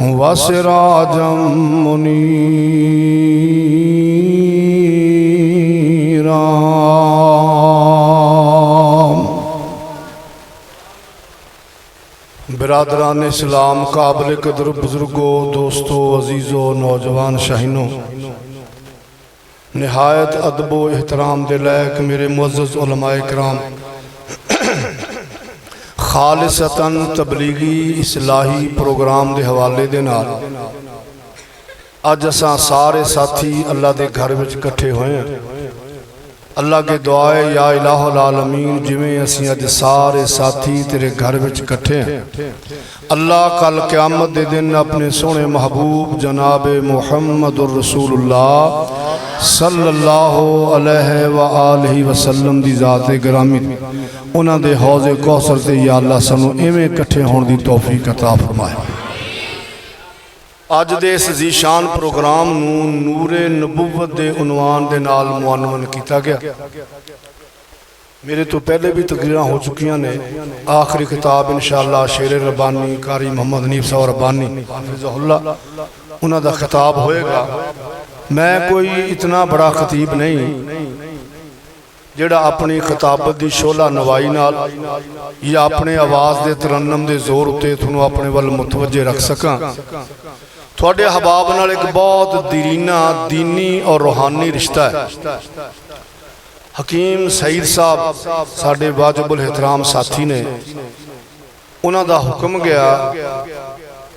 वसिराजम मुनीरा। बिरादरान इस्लाम, काबिल कदर बुजुर्गो, दोस्तों, अजीज़ो, नौजवान शाहीनों, निहायत अदबो एहतराम दे लायक मेरे मुअज़्ज़ज़ उलमाए किराम, खालिसतन तबलीगी इस्लाही प्रोग्राम के हवाले दे नाल अज असां सारे साथी अल्लाह के घर में इकट्ठे होए हैं। अल्लाह के दुआए या इलाहुल आलमीन, जिमें असीं अज सारे साथी तेरे घर में इकट्ठे हैं, अल्लाह कल क़यामत दे दिन अपने सोहने महबूब जनाब मुहम्मदुर रसूलुल्लाह सल्लल्लाहु अलैहि व आलिहि वसल्लम दी ज़ात गिरामी उन्हां दे हौज़े कौसर ते या अल्लाह सानू इवें इकट्ठे होने की तौफीक अता फरमाए। अज दे इस जीशान प्रोग्राम नू नूरे नबूवत दे उनवान दे नाल मुअन्वन किया गया। मेरे तो पहले भी तकरीरां हो चुकियां ने। आखिरी किताब इंशाअल्लाह शेर रब्बानी कारी मोहम्मद हनीफ साहब रब्बानी हाफिज़हुल्लाह उन्हां दा खिताब होएगा। मैं कोई इतना बड़ा खतीब नहीं जिहड़ा अपनी खिताबत की शोला नवाई नाल या अपने आवाज़ के तरन्नम के जोर उत्ते तुहानूं अपने वल मुतवज्जे रख सकां। तुहाडे हबाब नाल एक बहुत दीरीना दीनी और रूहानी रिश्ता है। हकीम सईद साहब साडे वाजिबुल एहतराम साथी ने, उन्हां दा हुक्म गया,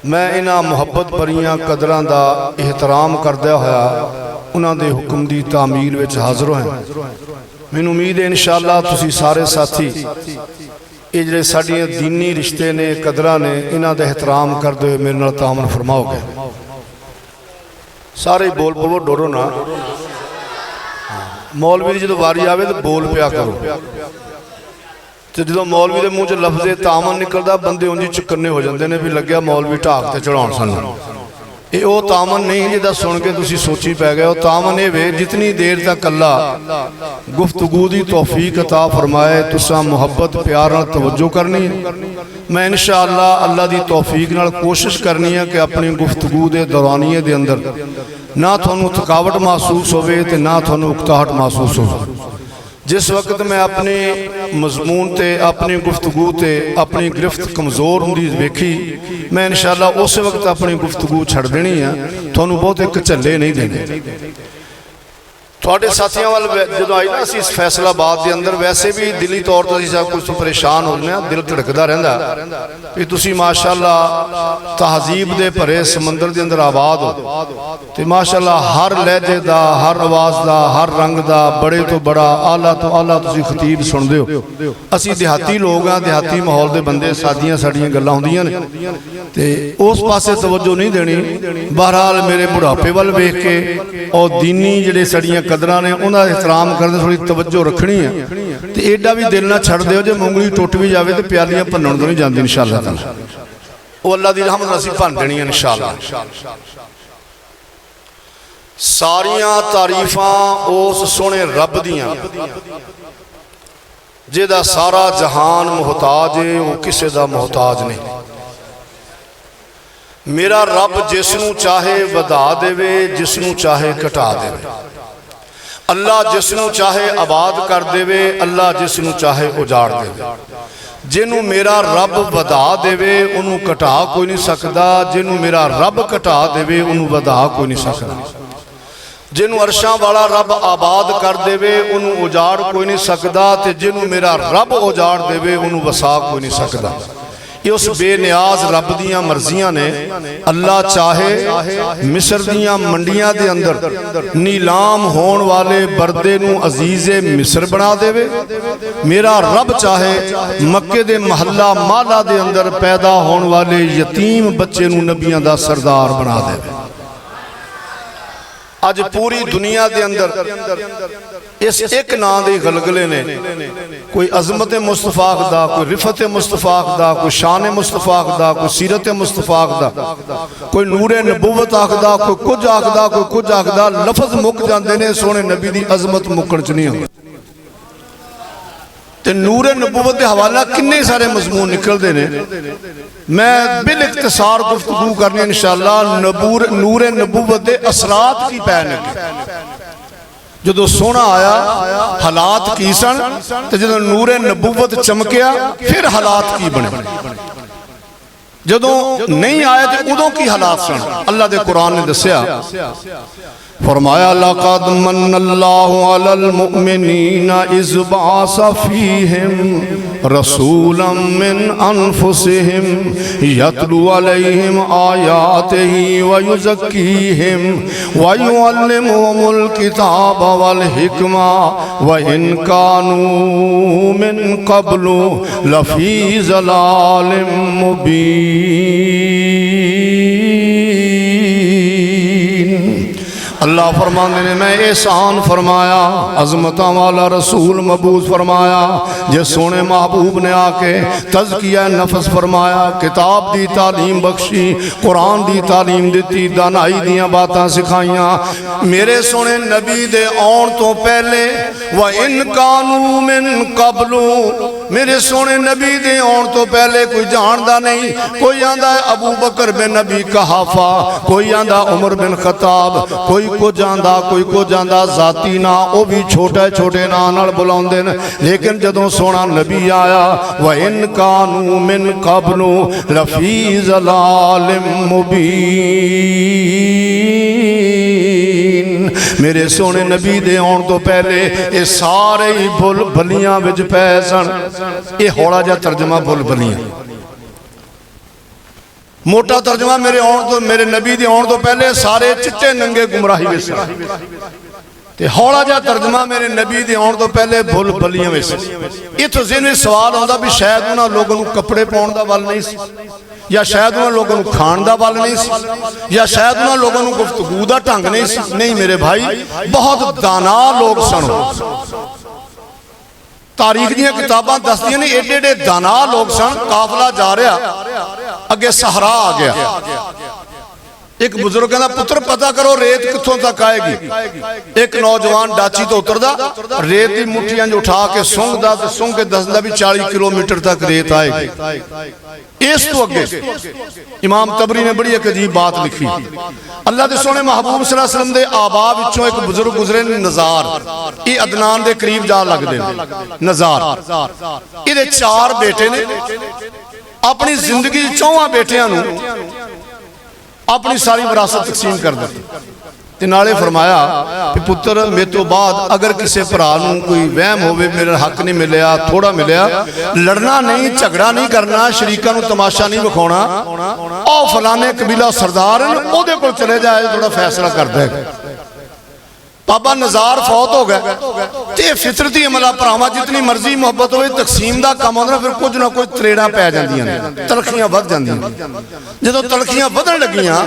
मैं इन्हां मुहब्बत भरियां कदरां दा एहतराम करदा होया उन्हां दे हुक्म दी तामील विच हाज़र होए। मैनूं उम्मीद है इंशाअल्लाह तुसीं सारे साथी ये जिहड़े साडियां दीनी रिश्ते ने कदरां ने इन्हां दा एहतराम करदे होए मेरे नाल तामन फरमाओगे। सारे बोल पवो, डरो ना। मौलवी दी जदों वारी आवे तो बोल पिया करो, तो जो मौलवी के मूँह च लफ्ज़े तामन निकलता बंदे उंज चुकन्ने हो जाते हैं भी लग्या मौलवी ढाक ते चढ़ाउण सानूं। ये वो तामन नहीं जिहदा सुन के तुसीं सोची पै गए। वो तामन ये वे जितनी देर तक अल्लाह गुफ्तगू दी तौफीक अता फरमाए तुसां मुहब्बत प्यार नाल तवज्जो करनी है। मैं इंशाअल्लाह अल्लाह दी तौफीक नाल कोशिश करनी है कि अपनी गुफ्तगू दे दौरानिए दे अंदर ना तुहानूं थकावट महसूस होवे ते ना तुहानूं उकताहट महसूस होवे। जिस वक्त मैं अपने मजमून ते अपनी गुफ्तगू ते अपनी गिरफ्त कमज़ोर होंदी वेखी, मैं इंशाअल्लाह उस वक्त अपनी गुफ्तगू छड़ देनी है, तुहानूं बहुते झल्ले नहीं देने। थोड़े साथियों वाल जो आई ना असीं इस फैसलाबाद के अंदर वैसे भी दिली तौर पर सब कुछ परेशान हो जाने, दिल धड़कदा रहिंदा भी तुसीं माशाअल्लाह तहजीब दे भरे समंदर के अंदर आबाद हो तो माशाअल्लाह हर लहजे का, हर आवाज़ का, हर रंग का बड़े तो बड़ा आला तो आला तुसीं खतीब सुनदे हो। असीं देहाती लोग हाँ, देहाती माहौल के बंदे, सादियां साडियां गल्लां हुंदियां ने ते उस पासे तवज्जो नहीं देनी। बहरहाल मेरे बुढ़ापे वाल वेख के और दीनी जिहड़े साडियां कदरां ने उन्हां दा एहतराम करदे थोड़ी तवज्जो रखनी है। तो एडा भी दिल ना छड़ दिओ जे मुंगली टुट भी जाए तो प्यालियां भन्नण तो नहीं जांदी इंशाअल्लाह ताला। वो अल्लाह दी रहमत नाल असीं भन्न देनी है इंशाअल्लाह। सारियां तारीफां उस सोहणे रब दियां जिहदा सारा जहान मुहताज है, वो किसी का मुहताज नहीं। मेरा रब जिसनूं चाहे वधा देवे, जिसनूं चाहे घटा देवे। अल्लाह जिसनूं चाहे आबाद कर देवे, अल्लाह जिसनूं चाहे उजाड़ देवे। जिन्हों मेरा रब वधा देवे उन्होंने घटा कोई नहीं सकता, जिन्हों मेरा रब घटा देवे उन्होंने वधा कोई नहीं सकता। जिन्हों अरशां वाला रब आबाद कर देवे उन्होंने उजाड़ कोई नहीं सकता, तो जिन्हों मेरा रब उजाड़ देवे उन्होंने वसा कोई नहीं सकता। ये उस बेनियाज रब दियां मर्जियां ने। अल्लाह चाहे मिस्र दियां मंडियां दे अंदर नीलाम होण वाले बरदे नूं अजीज़े मिस्र बना देवे। मेरा रब चाहे मक्के दे महल्ला माला दे अंदर पैदा होण वाले यतीम बच्चे नूं नबियां दा सरदार बना देवे। अज पूरी दुनिया के अंदर इस एक नां दे गलगले ने। कोई अजमत मुस्तफा दा, कोई रिफत मुस्तफा दा, कोई शान मुस्तफा दा, कोई सीरत मुस्तफा दा, कोई नूरे नबूवत आखदा, कोई कुछ आखदा, कोई कुछ आखदा। लफज मुक जाते हैं, सोने नबी की अजमत मुकण च नहीं आती। ते नूरे नबूवत के हवाला किन्ने सारे मजमून निकलते हैं। मैं बिल इख्तिसार गुफ्तगू करनी इंशाअल्लाह नूरे नबूवत के असरात की पै ने। जो सोना आया हालात की सन, तो जो नूरे नबूवत चमकिया फिर हालात की बने। जदों नहीं आया तो उदों की हालात सन। अल्लाह के कुरान ने दसिया, फरमाया लक़द मन्नल्लाहु अलल मुमिनीना इज़ बअस फ़ीहिम रसूलन मिन अनफुसिहिम यतलू अलैहिम आयातिही व युज़क्कीहिम व युअल्लिमुहुमुल किताब वल हिकमा व इन कानू मिन क़ब्लु लफ़ी ज़लालिम मुबीन। अल्लाह फरमाते ने मैं एहसान फरमाया, अजमता वाला रसूल मबूस फरमाया, जे सोने महबूब ने आके तज़किया नफस फरमाया, किताब दी तालीम बख्शी, कुरान दी तालीम दी, दानाई दियाँ बातां सिखाइयां। मेरे सोने नबी दे आउण तो पहले व इन कानू मिन कबलू, मेरे सोने नबी दे आउण तो पहले कोई जानदा नहीं। कोई आंदा अबू बकर बिन नबी कहाफा, कोई आंदा उमर बिन खताब, कोई को जांदा कोई को जांदा जाती ना, वो भी छोटे छोटे ना नाल बुलाउंदे ने। लेकिन जदों सोना नबी आया व इन कानू मिन कबलू लफी ज़लालिम मुबीन, मेरे सोने नबी दे आउण तो पहले ये सारे ही भुल भलियां विच पै सन। ये हौला जिहा तर्जमा भुल भलियां, मोटा तर्जमा मेरे आउण तो मेरे नबी दे आउण तो पहले सारे चिट्टे नंगे गुमराही विच सन, ते हौला जिहा तर्जमा मेरे नबी दे आउण तो पहले भुल भलियां विच सन। इत्थों ज़हन विच सवाल आउंदा भी शायद उन्हां लोगों नूं कपड़े पाउण दा बल नहीं सी, या शायद उन्हां लोगों नूं खाण दा बल नहीं सी, या शायद उन्हां लोगों नूं गुफ्तगू दा ढंग नहीं सी। नहीं मेरे भाई, बहुत दाना लोग सन। तारीख दी किताबां दसदियां ने एडे एडे दाना लोग सन। काफला जा रहा, अगे सहरा आ गया। एक बुजुर्ग कहना पुत्र पता करो रेत कित्थों तक आएगी। एक नौजवान डाची तो उतरदा, रेत की मुठियां उठा के सूंघदा ते सूंघ के दसदा भी 40 किलोमीटर तक रेत आएगी। इस तो अगे इमाम तबरी ने बड़ी एक अजीब बात लिखी। अल्लाह के सोने महबूब सल्लल्लाहु अलैहि वसल्लम दे आबा विचों एक बुजुर्ग गुजरे नज़ार, ये अदनान दे करीब जा लगदे ने। नज़ार इहदे 4 बेटे ने। अपनी जिंदगी 4 बेटियां नूं अपनी सारी विरासत तकसीम कर दी ते नाले फरमाया कि पुत्र मेरे तो बाद अगर किसी भरा नूं कोई वहम होवे मेरा हक नहीं मिलिया, थोड़ा मिलिया, लड़ना नहीं, झगड़ा नहीं करना, शरीकां नूं तमाशा नहीं विखाउणा, ओ फलाने कबीला सरदार ओहदे कोल चले जाए, थोड़ा फैसला कर दे। बाबा नज़ार फौत हो गए तो फितरती अमला भरावां जितनी मर्जी मुहब्बत हो तकसीम का काम आउंदा, फिर कुछ ना कुछ तरेड़ा पै जांदियां ने, तलखियां वध जांदियां। जदों तलखियां वधन लगियां,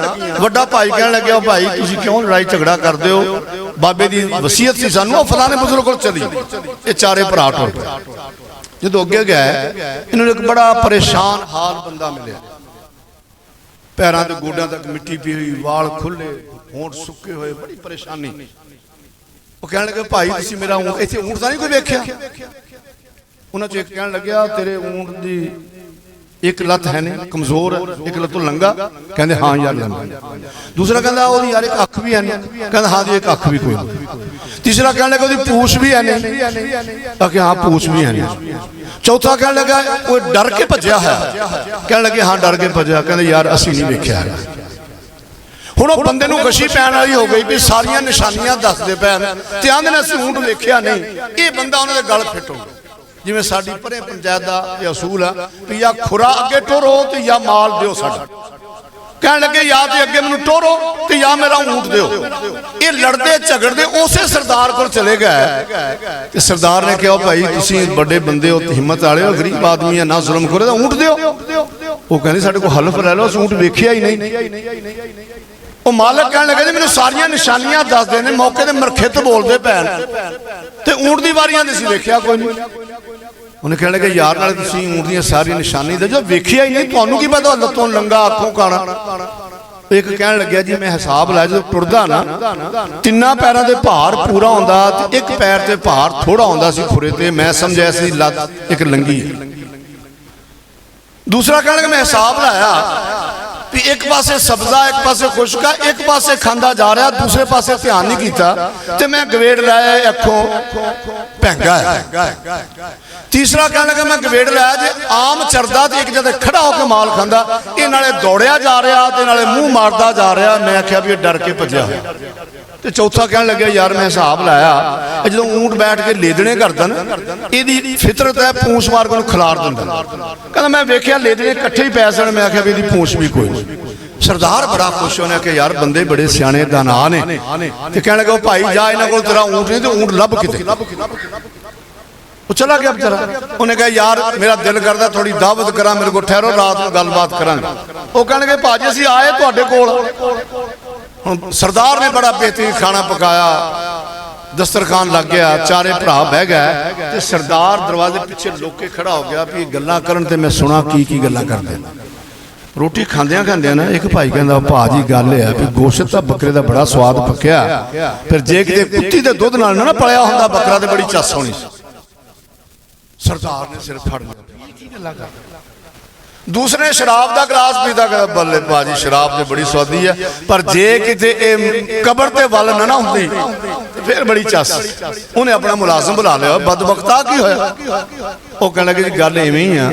वड्डा भाई कहण लग्या भाई तुसीं क्यों लड़ाई झगड़ा करदे हो, बाबे दी वसीयत सी सानूं, फलाने बुजुर्ग कोल चली। ये 4 भरा टुर पए। जदों अगे गए इन्होंने एक बड़ा परेशान हाल बंदा मिलिया, पैरां ते गोड्यां तक मिट्टी पी हुई, वाल खुले, होंठ सुक्के हुए, बड़ी परेशानी। वो कहने लगे भाई तुसीं मेरा ऊंट इत्थे ऊंट तां नहीं कोई वेख्या। उन्हां चों एक कहण लग्या तेरे ऊंट दी एक लत है नहीं, कमजोर है, एक लत्तों लंगा। कहंदे हाँ यार लंगा। दूसरा कहंदा ओदी यार एक अख भी है नहीं, कहंदा हाँ जी एक अख भी कोई नहीं। तीसरा कहण लगा ओदी पूछ भी है नहीं, ताकि हाँ पूछ भी है नहीं। चौथा कहण लगा वो डर के भज्या है, कहण लगे हाँ डर के भज्या। कहंदे यार असीं नहीं वेख्या है। हुण वो बंदे नूं गशी पैण वाली हो गई भी सारियां निशानियां दसदे पैण ते आंदे ने असीं ऊंट वेख्या नहीं। ये बंदा उन्हां दे गल फिट हो गया। जिवें साडी परे पंचायत दा ये असूल है भी या खुरा अगे टोरो ते या माल दिओ साडा। कहण लगे या ते अगे मैनूं टोरो ते या मेरा ऊंट दिओ। ये लड़दे झगड़दे उसे सरदार कोल चले गए ते सरदार ने कहा भाई तुसीं बड़े बंदे हो, हिम्मत वाले हो, गरीब आदमी है, ना जुल्म करो, ऊंट दिओ। वो कहंदे साडे कोल हलफ लै लो, ऊंट वेख्या ही नहीं। वो मालिक कहने लगे मैंने सारिया निशानियां दसदे ने, मौके ते मरखित बोलते पैन ते ऊंट दी वारियां नहीं वेख्या कोई नहीं। उन्हें कहने लगे यार नाले तुसीं ऊंट दी सारी निशानी दे जो वेख्या ही नहीं, तुहानूं की पता लत्तों लंगा अखों काना। एक कहन लग्या जी मैं हिसाब लाया जो टुरदा ना तिन्ना पैरों के भार पूरा होंदा ते एक पैर ते भार थोड़ा होंदा सी खुरे ते मैं समझिया सी लत एक लंगी। दूसरा कहने लगा मैं हिसाब लाया भी एक पासे सब्जा एक पासे खुशका एक पासे खांदा जा रहा दूसरे पासे ध्यान नहीं किया ते मैं गवेड़ लाया अखों भैंगा है। तीसरा कहने लगा मैं गवेड़ लाया जे आम चरदा ते एक जगह खड़ा होकर माल खांदा ये नाले दौड़िया जा रहा ते नाले मूँह मारदा जा रहा। मैं आख्या भी डर के भज्या होया। ते चौथा कहने लगे यार मैं हिसाब लाया जो ऊंट बैठ के लेदने करता ना ये फितरत है पूंछ मार के खिलार दिंदा। कहना मैं वेख्या लेदने कट्ठे ही पै सन। मैं आख्या भी पूंछ भी कोई नहीं। सरदार बड़ा खुश होने कि यार बंदे बड़े सियाने दाना ने। कहने लगे भाई जा इन्हों को तेरा ऊंट नहीं तो ऊंट लभ किते। वो चला गया बेचारा। उन्हें कहा यार मेरा दिल करता थोड़ी दावत करा मेरे को ठहरो रात को गलबात करांगे। वो कहने लगे भाजी असीं आए तुहाडे कोल। सरदार ने बड़ा बेहतरीन खाना पकाया दस्तरखान लग गया चारे भरा बह गए। सरदार दरवाजे पिछे लुक के खड़ा हो गया भी गल्लां करन ते मैं सुना की गल्लां करदे। रोटी खांदियां खांदियां ना एक भाई कहंदा भाजी गल है भी गोश्त तां बकरे दा बड़ा स्वाद पक्या फिर जे किते कुत्ती दे दुध नाल ना पलिया हुंदा बकरा ते बड़ी चस होनी। सरदार ने सिर फड़ लिया की गल्लां करदा। दूसरे शराब का गिलास पीता कहता बल्ले भाजी शराब तो बड़ी स्वादी है पर जे किते कबर ते वल ना होंदी फिर बड़ी चस। उन्हें अपना मुलाजम बुला लिया बदबख्ता की होया। वो कहने लगे गल इवें ही आ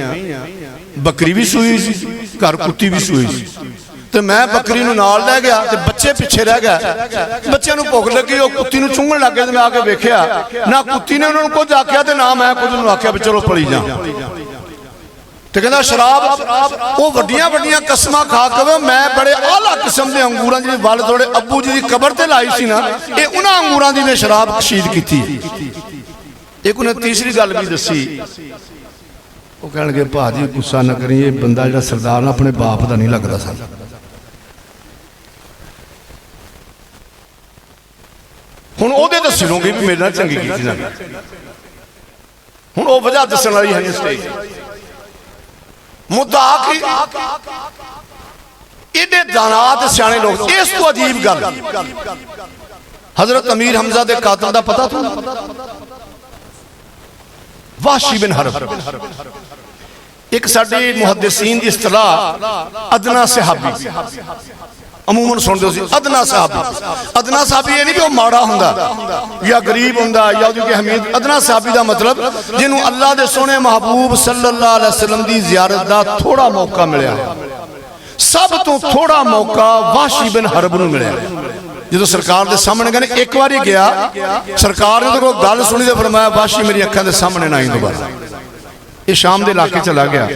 बकरी भी सूई सी घर कुत्ती भी सूई सी ते मैं बकरी नूं नाल लै गया ते बच्चे पिछे रह गए। बच्चे नूं भुख लगी वो कुत्ती नूं चूंघण लग गए। मैं आके वेख्या ना कुत्ती ने उन्होंने कुछ आख्या ते ना मैं कुछ आख्या भी चलो पली जा। तो कहना शराब वो वड्डियां वड्डियां कसम खा के मैं बड़े आला किस्म के अंगूर जी वल थोड़े अबू जी की कबर ते लाई सी ना ये उन्होंने अंगूर की मैं शराब कशीद की। एक उन्हें तीसरी गल भी दसी। वो कह लगे भाजी गुस्सा न करी ये बंदा जो सरदार ना अपने बाप का नहीं लगता सा। हुण ओहदे दसी लूंगी भी मेरे नाल चंगी कीती ना। हुण वो वजह दसण वाली है स्टेज मुद्दा की एडे दानात सियाने लोग। इस तो अजीब गल हजरत अमीर हमजा दे कातल दा पता तू वाशी बिन हरब एक साडी मुहद्दिसीन दी इस्तलाह अदना सहाबी अमूमन सुनते हो अदना साहबी। अदना साहबी ये नहीं कि वो माड़ा हुंदा या गरीब हुंदा या उसकी अहमियत। अदना साहबी का मतलब जिन्हों अल्लाह दे सोने महबूब सल्लल्लाहु अलैहि वसल्लम की जियारत का थोड़ा मौका मिलया। सब तो थोड़ा मौका वाशी बिन हरब नूं मिलया। जो सरकार के सामने कहने एक बार गया सरकार ने तो गल सुनी तो फरमाया वाशी मेरी अखां दे सामने ना आई दोबारा। ये शाम के इलाके चला गया।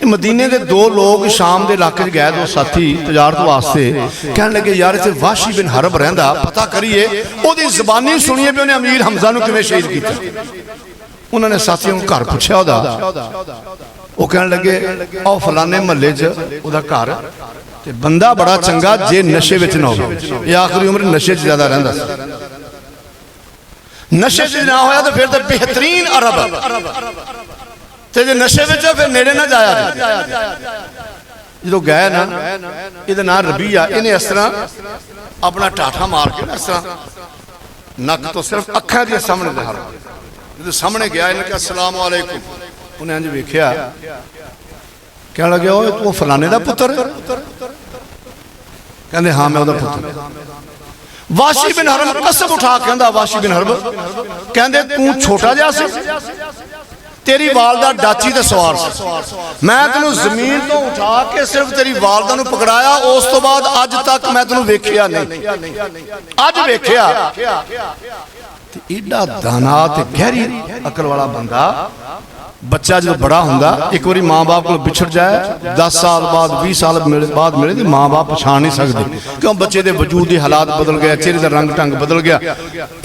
मदीने के दो लोग शाम के इलाके गए दो साथी तजारत वास्ते कहने लगे यार इतने वाशी बिन हरब रहिंदा पता करिए ओदी ज़बानी सुनिए भी उन्हें अमीर हमजा नूं किवें शहीद किया। उन्होंने साथियों को घर पुछया वो कहने लगे आओ फलाने महल्ले च ओदा घर ते बंदा बड़ा चंगा जे नशे विच ना हो। ये आखिरी उम्र नशे च ज्यादा रहिंदा सी। नशे च ना होया तो फिर तो बेहतरीन अरब ते जे नशे में फिर नेड़े ना जाया। जो गए ना ये नाम रबी आ इन्हें इस तरह अपना टाठा मार के इस तरह नक तो सिर्फ अखा के सामने जो सामने गया इन्हें कहा अस्सलाम वालेकुम। उन्हें अंज वेख्या कह लगे तू फलाने का पुत्र कहते हाँ मैं पुत्र। वाशी बिन हरब कसम उठा कहता वाशी बिन हरब कहते तू छोटा जहा सी तेरी वालदा डाची ते सवार सी मैं तेनों जमीन तो उठा के सिर्फ तेरी वालदा नूं पकड़ाया उस तो बाद अज तक मैं तेनों वेख्या नहीं। अज वेख्या एडा दाना ते गहरी अकल वाला बंदा बच्चा जो बड़ा हुंदा एक बार माँ बाप को बिछड़ जाए 10 साल बाद 20 साल बाद मिले तो माँ बाप पछाण नहीं सकते क्यों बच्चे के वजूद के हालात बदल गए चेहरे का रंग ढंग बदल गया।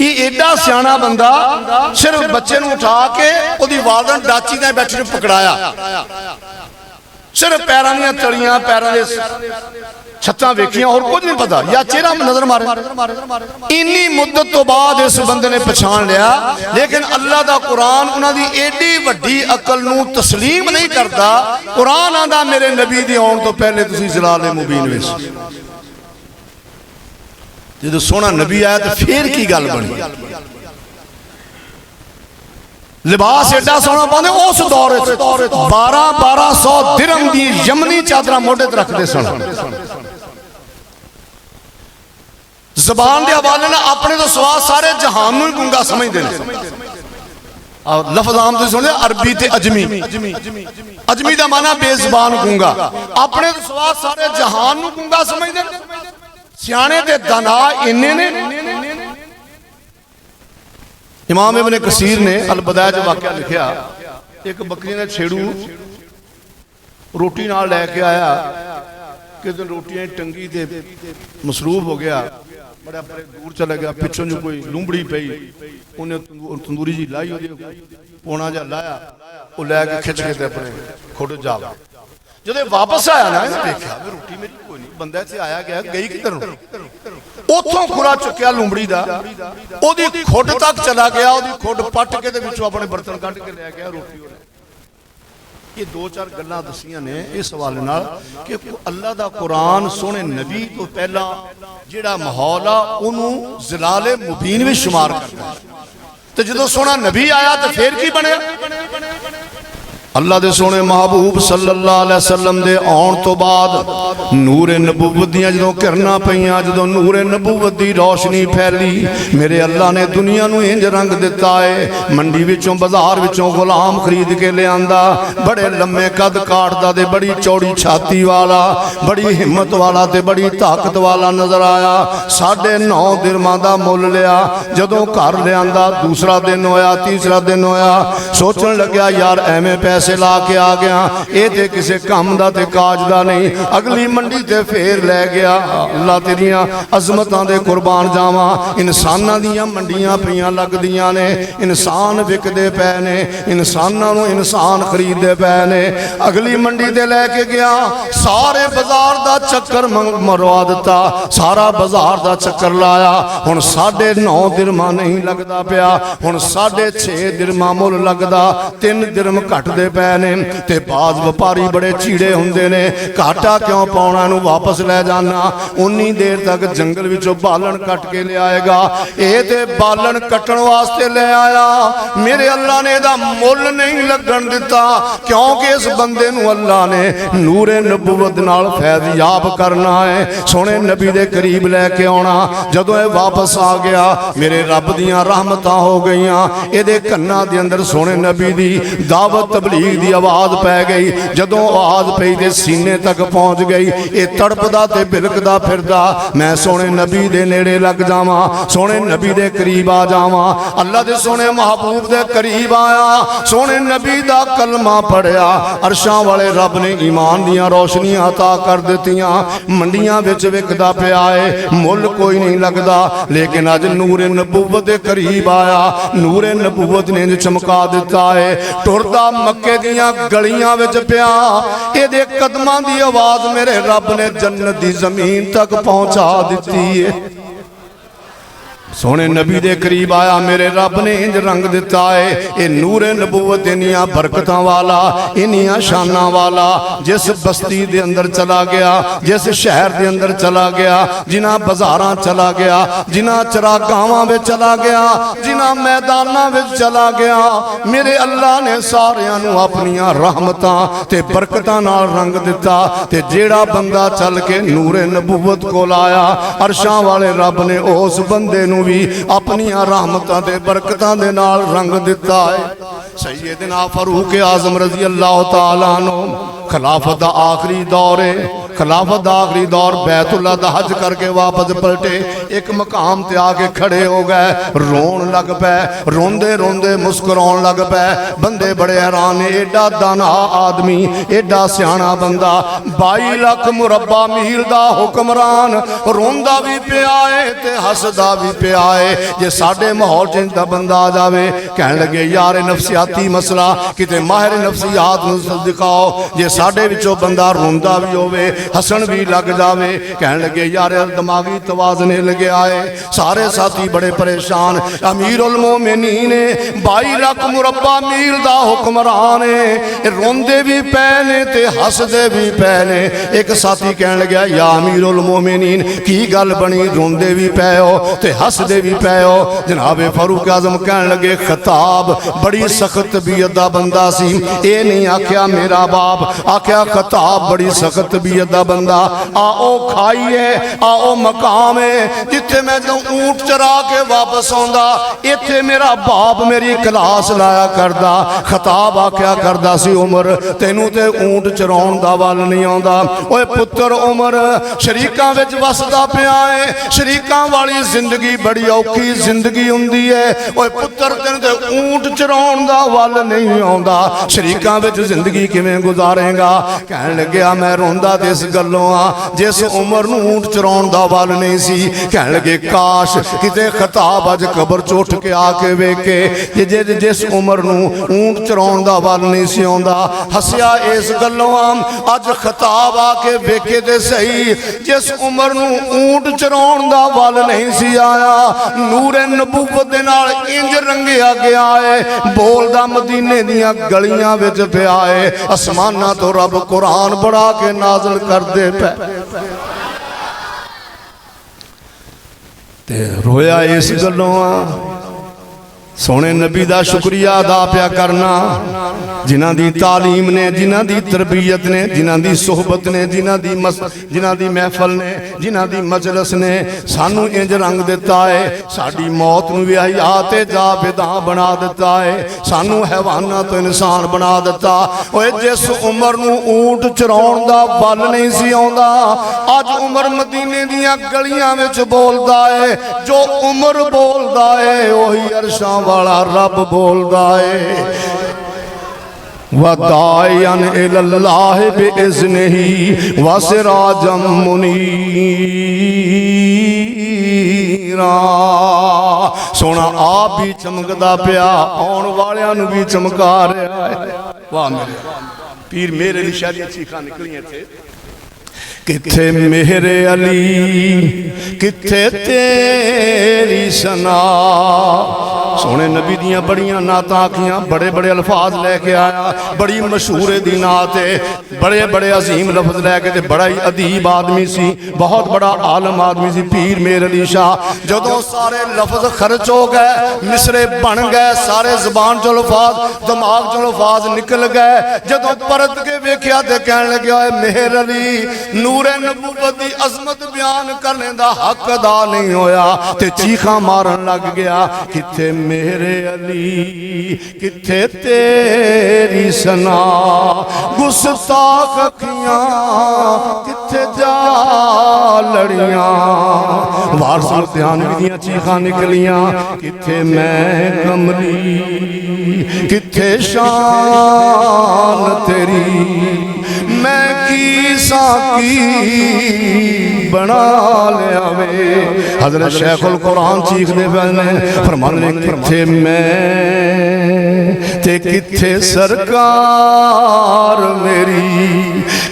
ये एडा सियाना बंदा सिर्फ बच्चे नूं उठा के ओदी वालदा डाची ते बैठे पकड़ाया सिर्फ पैरों दी तलियां पैरों छत्तां वेखियां और कुछ नहीं पता, या चेहरा नजर मारे। इन्नी मुद्दत तो बाद इस बंदे ने पछाण लिया, लेकिन अल्लाह दा कुरान उन्हां दी एडी वड्डी अकल नूं तस्लीम नहीं करता। कुरान आंदा मेरे नबी दी आउण तो पहले तुसीं जलाल मुबीन विच, जदों सोहना नबी आया तो फिर की गल बनी। लिबास एडा सोहना पाते उस दौर 1200 दिरहम दी यमनी चादर मोढे ते रखते सन। जबान के हवाले ने अपने तो सवा सारे जहान नूं ही गूंगा समझते हैं। लफ्ज आम तो सुने अरबी ते अजमी, अजमी का माना बेजबान गूंगा, अपने तो सवा सारे जहान नूं गूंगा समझते हैं। सियाने ते दाना इन्ने ने। इमाम इब्ने कसीर ने अल बदाया च वाकया लिखा, एक बकरी ने छेड़ू रोटी नाल लैके आया, किस दिन रोटियां टंगी ते मसरूफ हो गया, बड़ा परे दूर चला गया, पिछों जो कोई लुंबड़ी पई, उन्हें तंदूरी जी लाई, पौना जा लाया, वो लैके खिंच के अपने खुद जा। जो वापस आया ना, देखा रोटी मेरी कोई नहीं, बंदा इत्थे आया गया गई किधर, उथों खुरा चुक्या लुंबड़ी दा, ओदी खुड तक चला गया, ओदी खुड पट के विचों अपने बर्तन कढ़ के लै गया रोटी। ये दो चार गल्लां दसियां ने इस हवाले नाल कि अल्लाह दा कुरान सोहने नबी तो पहला जिहड़ा माहौल आ उहनूं ज़लाले मुबीन विच शुमार करदा। ते जदों सोहना नबी आया तो फिर की बने, अल्लाह दे सोहने महबूब सल्लल्लाहु अलैहि वसल्लम दे आउण तो बाद नूरे नबूवत दियां जदों किरणां पईयां, जदों नूरे नबूवत दी रोशनी फैली, मेरे अल्लाह ने दुनिया नूं इंज रंग दिता है। मंडी विचों बाजार विचों गुलाम खरीद के लियांदा, बड़े लम्मे कद काट दा ते बड़ी चौड़ी छाती वाला, बड़ी हिम्मत वाला ते बड़ी ताकत वाला नजर आया। 9.5 दिरहमां दा मुल लिया। जदों घर लियांदा दूसरा दिन होया, तीसरा दिन होया, सोचण लग्या यार एवें पैसे ला के आ गया, ये ते किसी काम दा ते काज दा नहीं। अगली मंडी ते फिर लै गया। अल्लाह तेरियां अजमतां दे कुर्बान जावां, इंसानां दियां मंडियां पईयां लगदियां ने, इंसान विकदे पै ने, इंसानां नूं इंसान खरीददे पै ने। अगली मंडी ते लैके गया, सारे बाजार दा चक्कर मरवा दिता, सारा बाजार दा चक्कर लाया। हुण 9.5 दिरहमां नहीं लगदा पिया, हुण 6.5 दिरहमां मुल लगदा, 3 दिरहम घटदे पै ने। ते बाज व्यापारी बड़े चीड़े हुंदे ने, घाटा क्यों पाउणा, नूं वापस लै जाना, उन्नी देर तक जंगल विचों बालन कट के ले आएगा। ये ते बालन कट्टण वास्ते ले आया, मेरे अल्लाह ने इहदा मुल नहीं लगन दिता, क्योंकि इस बंदे नूं अल्लाह ने नूरे नबूवत नाल फैज़याब करना है, सोहणे नबी दे करीब लैके आउणा। जदों ये वापस आ गया, मेरे रब दियां रहमतां हो गईयां, इहदे कन्नां दे अंदर सोहणे नबी दी दावत तबलीग दी आवाज पै गई। जदों आवाज पई ते सीने तक पहुंच गई, ये तड़पदा ते बिलकदा फिरदा, मैं सोहणे नबी दे नेड़े लग जावां, सोहणे नबी दे करीब आ जावां। अल्लाह दे सोहणे महबूब दे करीब आया, सोहणे नबी दा कलमा पढ़िया, अरशां वाले रब ने ईमान दियां रोशनियां अता कर दित्तियां। मंडियां विच विकदा पिया है, मुल कोई नहीं लगदा, लेकिन अज नूरे नबूवत दे करीब आया, नूरे नबूवत ने चमका दिता है। टुरदा मक्के दियां गलियां विच पिया, इहदे कदमां दी आवाज मेरे रब ने जन्नत दी जमीन तक पहुंचा दिती है। सोहणे नबी दे करीब आया, मेरे रब ने इंज रंग दिता है। ये नूरे नबूवत इन्नियां बरकतां वाला, इन्नियां शानां वाला, जिस बस्ती दे अंदर चला गया, जिस शहर दे अंदर चला गया, जिन्हां बाजारां चला गया, जिन्हां चरागावां विच चला गया, जिन्हां मैदानां विच चला गया, मेरे अल्लाह ने सारियां नूं अपनियां रहमतां ते बरकतां नाल रंग दिता। ते जेड़ा बंदा चल के नूरे नबूवत कोल आया, अरशां वाले रब ने उस बंदे नूं भी अपनियां रहमतां ते बरकतां दे नाल रंग दिता है। सैयदना फारूक आजम रजी अल्लाह तआला अन्हु खिलाफत दा आखिरी दौर है, खिलाफत दा आखिरी दौर, बैतुल्लाह दा हज करके वापस पलटे, एक मकाम ते आके खड़े हो गए, रोन लग पे, रोंदे रोंदे मुस्कुराउण लग पे। बंदे बड़े हैरान ने, एडा दाना आदमी, एडा सियाणा बंदा, 22 लाख मुरब्बा मील दा हुक्मरान, रोंदा भी पिया है ते हसदा भी पिया है। जे साडे माहौल च इंदा बंदा आ जावे, कहण लगे यार नफसियाती मसला, किते माहिर नफसियात नूं दिखाओ। जे साडे विचों बंदा रोंदा भी होवे, हसन भी लग जावे। कहने लगे यार दिमागी तवाज़ने लगे आए। सारे साथी बड़े परेशान। अमीरुल मोमिनीन 22 लाख मुरब्बा मील दा हुक्मरान है, रोंदे भी पे ने ते हसदे भी पे ने। एक साथी कहने लगा या अमीरुल मोमिनीन की गल बनी, रोंदे भी पे हो ते हसदे भी पे हो। जनाबे फारूक आजम कहने लगे खताब बड़ी सख्त तबीयत दा बंदा सी, ये नहीं आख्या मेरा बाप, आख्या खताब बड़ी सख्त तबीयत दा बंदा। आओ खाइए, आओ मकाम है जिथे मैं जो ऊंट चरा के वापस आंदा, इत्थे मेरा बाप मेरी क्लास लाया करदा। खताब आख्या करदा सी उमर तेनू ते ऊंट चराउण दा वल नहीं आउंदा। ओए पुत्र उमर शरीकां विच वसदा पिया है, शरीकां वाली जिंदगी बड़ी औखी जिंदगी हुंदी है। ओए पुत्र तेनू ते ऊंट चराउण दा वल नहीं आउंदा, शरीकां विच जिंदगी किवें गुजारेगा। कहण लग्या मैं रोंदा ते इस गल्लों आ जिस उमर नूं ऊंट चराउण दा वल नहीं सी। कहण लगे काश किते खताब अज कबर च उठ के आके वेखे जे जिस उमर नूं ऊंट चराउण दा वल नहीं सी आउंदा। हसिया इस गल्लों आ अज खताब आके वेखे ते सही जिस उमर नूं ऊंट चराउण दा वल नहीं सी आया। नूरे नबूवत दे नाल इंज रंगिया गया है, बोलदा मदीने दियां गलियां विच पिया है। आसमानां तो रब कुरान बढ़ा के नाज़िल करदे पे ते रोया इस गल्लों सोने नबी दा शुक्रिया अदा पिया करना जिन्हां दी तालीम ने, जिन्हां दी तरबियत ने, जिन्हां दी सोहबत ने, जिन्हां दी महफल ने, जिन्हां दी मजलिस ने सानू इंज रंग दिता है। साडी मौत नूं भी हयात जावेदा बना दिता है, सानू हैवानां तो इंसान बना दिता। ओए जिस उमर नूं ऊंट चराउण दा बल नहीं सी आउंदा, अज उमर मदीने दियां गलियां विच बोलदा है। जो उमर बोलदा है ओही अरशां वाला रब बोलदा है। वदायन इल्लाह बिइज़्निही वसिराजम मुनीरा। सोना आप भी चमकदा पिया, आउण वालियां नूं भी चमका रहा है। वाह मेरे पीर मेरे दी शादी चीखां निकलियां थे। किथे मेरे अली किथे तेरी सना। सोने नबी दियां बड़ियां नातां आखियां, बड़े बड़े अल्फाज लैके आया, बड़ी मशहूर दी नात है, बड़े बड़े अजीम लफ्ज लैके ते बड़ा ही अदीब आदमी सी, बहुत बड़ा आलम आदमी सी पीर मेरे अली शाह। जदों सारे लफ्ज खर्च हो गए, मिसरे बन गए, सारे जबान चो अल्फाज दिमाग चो अल्फाज निकल गए, जदों परत के वेख्या ते कहण लग्या मेहर अली नूरे नबूवत दी अजमत बयान करने दा हक अदा नहीं होया ते चीखा मारन लग गया। किथे मेरे अली किथे तेरी सना, गुस्ताख अखियां किथे जा लड़ियां। वारस ध्यानवी दियां चीखां निकलियां। किथे मैं कमली किथे शान तेरी, मैं की साकी बना लिया वे। हजरत शेखुल कुरान चीखते पहले फरमाने किथे मैं ते किथे सरकार मेरी,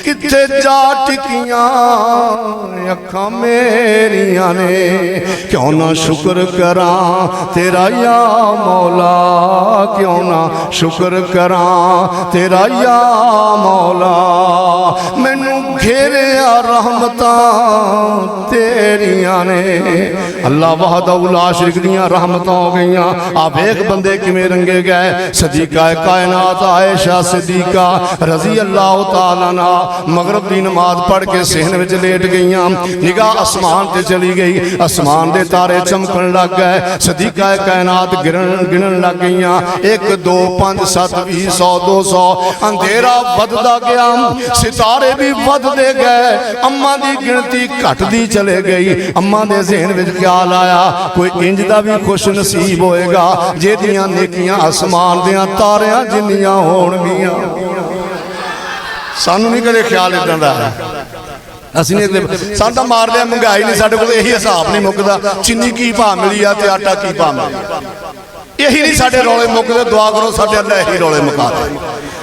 किथे जा टिकियां अखां मेरियां ने। क्यों ना शुक्र करा तेरा या मौला, क्यों ना शुक्र करा तेरा या मौला। मैनू घेरिया रहमतां तेरियां ने। अल्लाह वहदहू ला शरीक दियां रहमतां हो गईयां। आ वेख बंदे किवें रंगे गए। सदीका कायनात आयशा सिद्दीका रजी अल्लाह तआला अन्हा मगरिब दी नमाज पढ़ के सहन विच लेट गईयां। निगाह आसमान ते चली गई, आसमान दे तारे चमकन लग गए। सदीका कायनात गिनन लग गईयां। 1 2 5 7 20 100 200 अंधेरा वधदा गया, सितारे भी वधदे गए। अम्मा दी गिनती घटदी चले गई। अम्मा दे ज़हन विच ख्याल आया कोई इंज दा भी खुश नसीब होएगा जेदियां नेकियां आसमान दियां तारियां जिन्नियां होणगियां। सानू नहीं कदे ख्याल इदां दा ਅਸੀਂ ਨਹੀਂ ਸਾਡਾ ਮਾਰ ਲਿਆ महंगाई नहीं साडे कोल यही हिसाब नहीं मुकदा। चीनी की भाव मिली आ ते आटा की भाव मिली, यही नहीं साडे रौले मुकदे। दुआ करो साडे अल्लाह यही रौले मुका दे।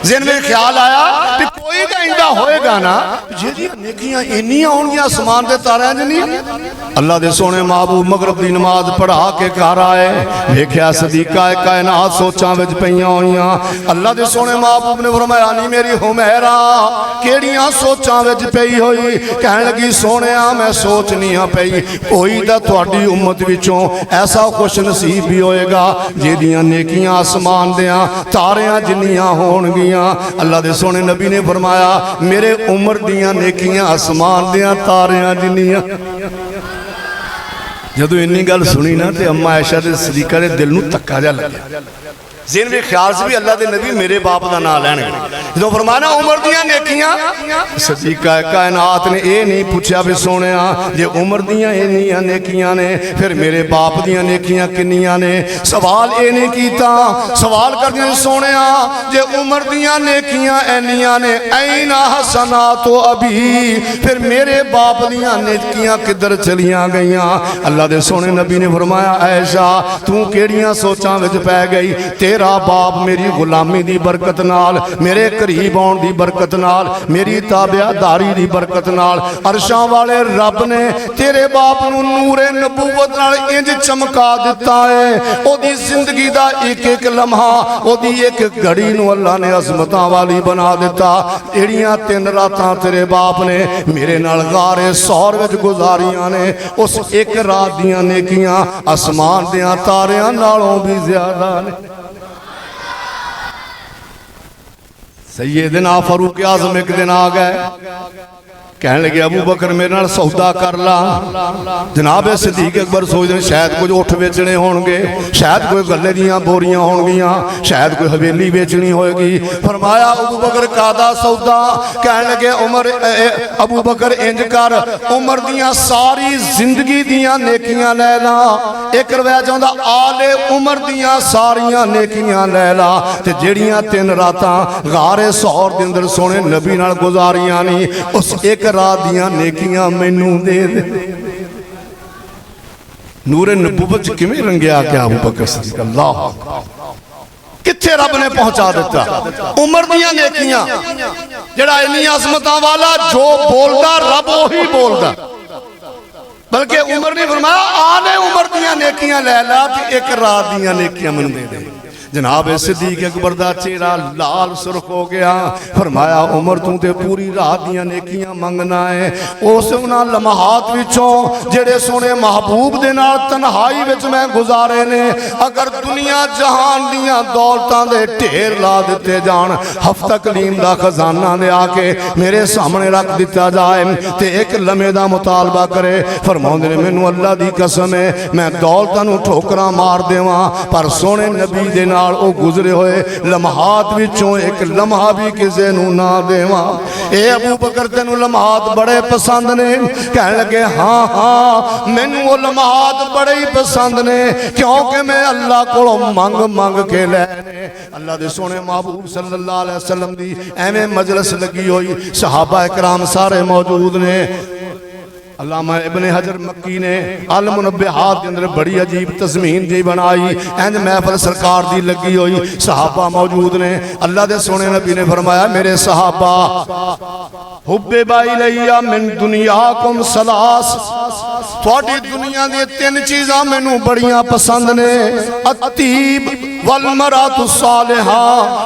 ज़हन में ख्याल आया कि कोई तो इंदा होएगा ना जिहदियां नेकियां इन्नियां होणगियां आसमान दे तारियां च नहीं। अल्लाह दे सोने महबूब मगरब दी नमाज पढ़ा के घर आए, वेख्या सदीका कायनात सोचां विच पईयां होईयां। अल्लाह दे सोने महबूब ने फरमाया नी मेरी हुमैरा केड़ियां सोचां विच पई होई। कहण लगी सोनिया मैं सोचनी हां पई कोई तां तुहाडी उम्मत विचों ऐसा खुश नसीब भी होएगा जिहदियां नेकियां आसमान दियां तारियां जिन्नियां होणगियां। अल्लाह दे सोने नबी ने फरमाया मेरे उम्र दियां नेकियां आसमान दियां तारियां जिन्नियां। जदों इन्नी गल सुनी ना तो अम्मा आयशा दे सदीका दे दिल नूं धक्का जा लग्या। ज़हन में ख्याल से भी अल्लाह के नबी मेरे बाप का नाम लैणगे। जो फरमाना उम्र दियां नेकियां, सदीका कायनात ने यह नहीं पूछा भी सोने जे उम्र दियां इन्नियां नेकियां ने फिर मेरे बाप दियां नेकियां किन्नियां ने। सवाल ये नहीं किया, सवाल करदियां सोने जे उम्र दियां नेकियां इन्नियां ने ऐना हसना तो अभी फिर मेरे बाप दियां नेकियां किधर चलियां गईयां। अल्लाह के सोने नबी ने फरमाया ऐशा तू केड़ियां सोचां विच पै गई। तेरा बाप मेरी गुलामी दी बरकत नाल मेरे करीब आउण दी बरकत नाल मेरी ताबियादारी दी बरकत नाल अरशां वाले रब ने तेरे बाप नूं नूरे नबूवत नाल इंज चमका दिता है। ओदी जिंदगी दा एक एक लम्हा ओदी एक घड़ी नूं अल्लाह ने अज़मतां वाली बना दिता। एड़ियां 3 रातां तेरे बाप ने मेरे नाल गारे सौर विच गुजारियां ने उस एक रात दियां नेकियां आसमान दियां तारियां नालों भी ज्यादा ने। सैयदना फारूक आज़म एक दिन आ गए, कहने लगे अबू बकर मेरे नाल सौदा कर ला। जनाब सिद्दीक अकबर सोचते शायद कुछ उठ बेचने होंगे, शायद कोई गले दियां बोरियां होंगियां, शायद कोई हवेली बेचनी होगी। फरमाया अबू बकर कादा सौदा? कहने लगे उमर अबू बकर इंज कर उमर दियां सारी जिंदगी दियां नेकियां लै ला। एक रवायत चाहता आले उमर दियां सारियां नेकियां लै ला ते जेड़ियां 3 रातां गारे सौर दे अंदर सोने नबी नाल गुजारियां नी उस एक रात दियां नेकियां मैनू दे दे। नूरे नबूवत किवें रंगिया क्या अबू बकर सिद्दीक अल्लाह किथे रब ने पहुंचा दिता। उमर दियां नेकियां जेड़ा इन्नी अज़मतां वाला जो बोलदा रब ओही बोलदा, बल्कि उमर ने फरमाया आने उमर दियां नेकियां लै ला ते एक रात दियां नेकियां मैनू दे दे। जनाब सिद्दीक अकबर दा चेहरा लाल सुर्ख हो गया। फरमाया उमर तू ते पूरी रात दियां नेकियां मंगना है। उस उन्हां लम्हात विचों जेड़े सोने महबूब दे नाल तन्हाई विच मैं गुजारे ने अगर दुनिया जहान दियां दौलतां दे ढेर ला दिते जान हफ्ता कलीम दा खजाना ले आके मेरे सामने रख दिता जाए ते एक लम्हे दा मुतालबा करे। फरमाउंदे ने मैनू अल्लाह दी कसम है मैं दौलतां नू ठोकरां मार देवां पर सोने नबी दे ओ गुजरे हुए लम्हात विचों एक लम्हा भी किसी नू ना देवां। ए अबू बकर तेनू लम्हात बड़े पसंद ने? कहने लगे हाँ हाँ मैनू वो लम्हात बड़े ही पसंद ने क्योंकि मैं अल्लाह को मंग मंग के लै। अल्लाह दे सोने महबूब सल्लल्लाहु अलैहि वसल्लम दी एवें मजलिस लगी हुई, सहाबा इकराम सारे मौजूद ने। अल्लामा इब्ने हजर मक्की ने अल मुनब्बिहात के अंदर बड़ी अजीब तज़मीन जी बनाई। इंज महफिल सरकार दी लगी हुई, सहाबा मौजूद ने। अल्लाह दे सोने नबी ने फरमाया मेरे सहाबा हुब्बे इलैया मिन दुनियाकुम सलास थोड़ी दुनिया दी 3 चीज़ां मैनू बड़ियां पसंद ने अतीब वल मरातु सालिहा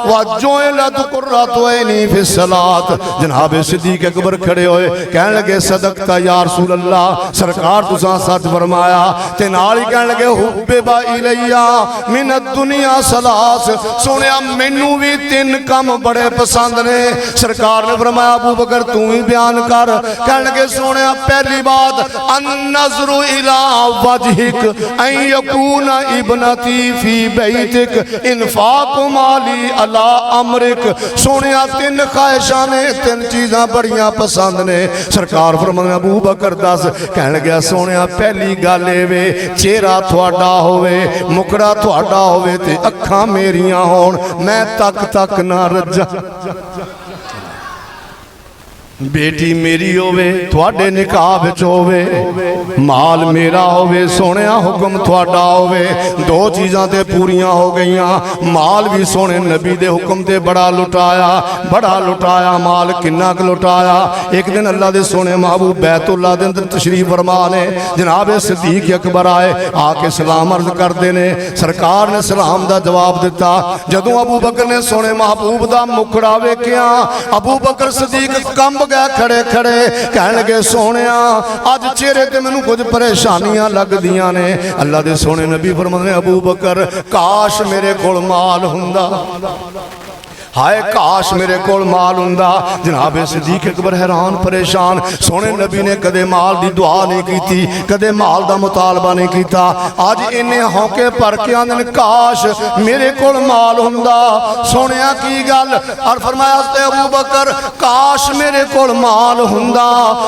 व जुइलत कुर्रतु ऐनी फी सलात। जनाब सिद्दीक अकबर खड़े होए कहने लगे सदकता या रसूल अल्लाह सरकार तुसां सच फरमाया ते नाल ही कहने लगे हुब्बे इलैया मिन दुनिया सलास सोनिया मैनू भी 3 काम बड़े पसंद ने। सरकार ने फरमाया अबू बकर तू ही बयान कर। कहने लगे सोनिया पहली बात अन नज़रु इला वजहिक अन यकूना इब्नती फी बैतिक इनफाक माली अला अमरिक। सोनिया 3 ख्वाहिशां ने 3 चीज़ां बड़ियां पसंद ने। सरकार फरमाया अबू बकर दस। कहने लगा सोनिया पहली गल वे चेहरा थोड़ा होवे मुकड़ा थोड़ा होवे ते अखां मेरियां होण मैं तक तक ना रज्जा। बेटी मेरी होवे तुहाडे निकाह विच होवे, माल मेरा होवे सोहणिया हुक्म तुहाडा होवे। दो चीज़ां ते पूरियां हो गईयां। माल भी सोहणे नबी दे हुक्म ते बड़ा लुटाया। माल किन्ना क लुटाया। एक दिन अल्लाह दे सोहणे महबूब बैतुल्ला दे अंदर तशरीफ फरमा ने। जनाब सिद्दीक अकबर आए, आके सलाम अर्ज करते ने। सरकार ने सलाम दा जवाब दिता। जदों अबू बकर ने सोहणे महबूब दा मुखड़ा वेखिया, अबू बकर सिद्दीक कंब खड़े खड़े कहन लगे सोहणिया अज चेहरे ते मैनू कुछ परेशानियां लगदियां ने। अल्लाह दे सोहणे नबी फरमांदे अबू बकर काश मेरे कोल माल हुंदा, हाय काश मेरे कोल माल हुंदा। जनाब सिद्दीक अकबर हैरान परेशान। सोहणे नबी ने कदे माल दी दुआ नहीं की, कदे माल दा मुतालबा नहीं किया। अज इन्ने हौके भर के आंदे ने काश मेरे कोल माल हुंदा। सोहणिया की गल? और फरमाया अबू बकर काश मेरे कोल माल हुंदा,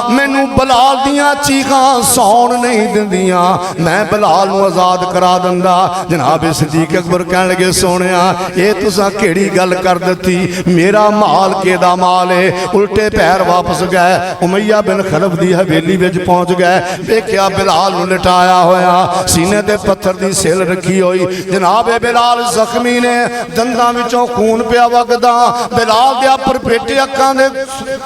मैनू बिलाल दियां चीखां सौण नहीं दिंदियां, मैं बिलाल नू आजाद करा दिंदा। जनाब सिद्दीक अकबर कहण लगे सोहणिया ये तुसां केड़ी गल कर मेरा माल केदा माल है। उल्टे पैर वापस गए, उमैया बिन खलफ दी हवेली विच पहुंच गए। देखिया बिलाल नूं लटाया होया, सीने ते पत्थर दी सिल रखी हुई। जनाब बिलाल जख्मी ने, दंदां विचों खून पिया वगदा। बिलाल दे परपेटे अखां दे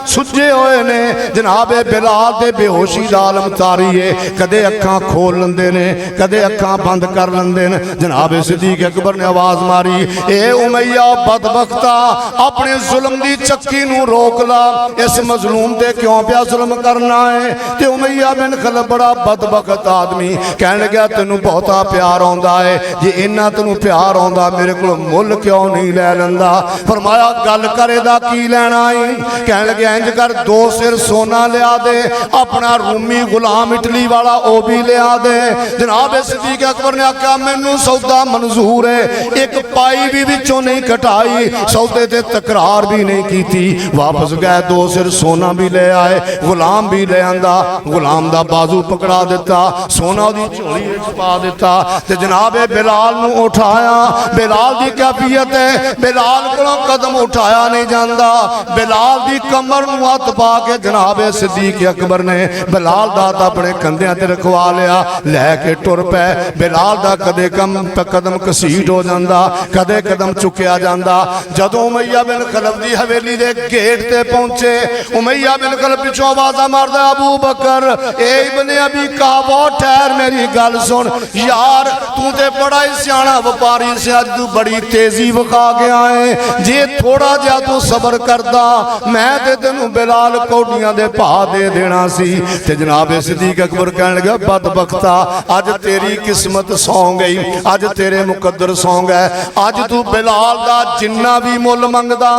सुजे होए ने। जनाब बिलाल दे बेहोशी दा आलम तारी है, कदे अखां खोल लंदे ने, कदे अखां बंद कर लंदे ने। जनाब सिद्दीक अकबर ने आवाज मारी ए उमैया बदबख्ता अपने जुल्म दी चक्की नू रोक ला, इस मजलूम ते क्यों पिया जुल्म करना है। ते उमैया बिन खलफ बड़ा बदबख्त आदमी कहने लगा तेनू बहुता प्यार आउंदा है, जे इन्ना तेनू प्यार आउंदा मेरे कोल मुल क्यों नहीं लै लैंदा। फरमाया गल कर इहदा की लैना है। कहने लगे इंज कर 2 सिर सोना लिया दे, अपना रूमी गुलाम इटली वाला ओ भी लिया दे। जनाब सिद्दीक अकबर ने आख्या मैनू सौदा मंजूर है, एक पाई भी विचों नहीं कटाई, सौदे ते तकरार भी नहीं की थी। वापस गए 2 सिर सोना भी ले आए, गुलाम भी ले आंदा, गुलाम दा बाजू पकड़ा दिता, सोना दी झोली विच पा दिता। ते जनाब बिलाल नू उठाया। बिलाल दी कैफियत है, बिलाल कोलों कदम उठाया नहीं जांदा। बिलाल दी कमर नू हथ पा के जनाब सिद्दीक अकबर ने बिलाल दा अपने कंधियां ते रखवा लिया, लैके टुर पे। बिलाल दा कदे कदम घसीट हो जांदा, कदे कदम चुकिया जांदा। जदों उमैया बिन खलफ दी हवेली दे गेट ते पहुंचे, उमैया बिन खलफ पिछों आवाज़ा मारदा अबू बकर ए इब्ने अबी काबा ठहर मेरी गल सुन यार, तू ते बड़ा ही सियाना व्यापारी से अज तू बड़ी तेजी विखा गया है। जे थोड़ा जिहा तू सबर करदा मैं ते तेनू बिलाल कौडियां दे भा दे देना सी। ते जनाब सिद्दीक अकबर कहण लगा बदबख्ता अज तेरी किस्मत सौ गई, अज तेरे मुकद्दर सौ गए। अज तू बिलाल दा जिन्ना भी मुल मंगदा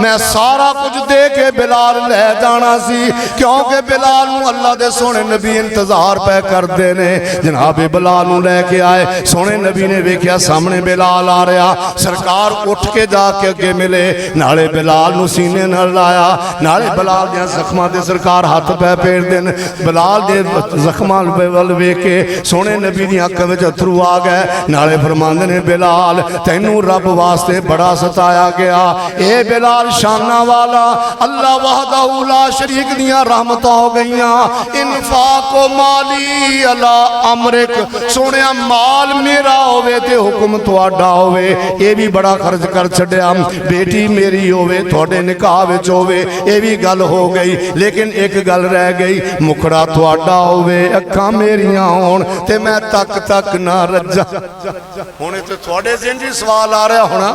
मैं सारा कुछ दे के बिलाल लै जाना सी, क्योंकि बिलाल नू अल्लाह दे सोहणे नबी इंतजार पै करदे ने। जनाब बिलाल नू लैके आए, सोहणे नबी ने वेख्या सामने बिलाल आ रहा। सरकार उठ के जाके अगे मिले, नाले बिलाल नू सीने नाल लाया, नाले बिलाल दे जख्मां ते सरकार हाथ पै फेर देन। बिलाल दे जख्मां वल वेख के सोहणे नबी दी अखां विच अथरू आ गए। नाले फरमांदे ने बिलाल तैनू रब वास्ते बड़ा सताया गया। ए बिलाल शाना वाला अल्लाह वहदहू ला शरीक दियां रहमतां हो गईयां। इनफाको माली अला अमरिक, सोहणिया माल मेरा होवे ते हुक्म तुहाडा होवे, ये भी बड़ा खर्च कर छड्या। बेटी मेरी होवे तुहाडे निकाह विच होवे, ये भी गल हो गई। लेकिन एक गल रह गई, मुखड़ा तुहाडा होवे अखां मेरियां होण ते मैं तक तक ना रज्जा। हुण इत्थे तुहाडे जिहन जी सवाल आ रहा होना,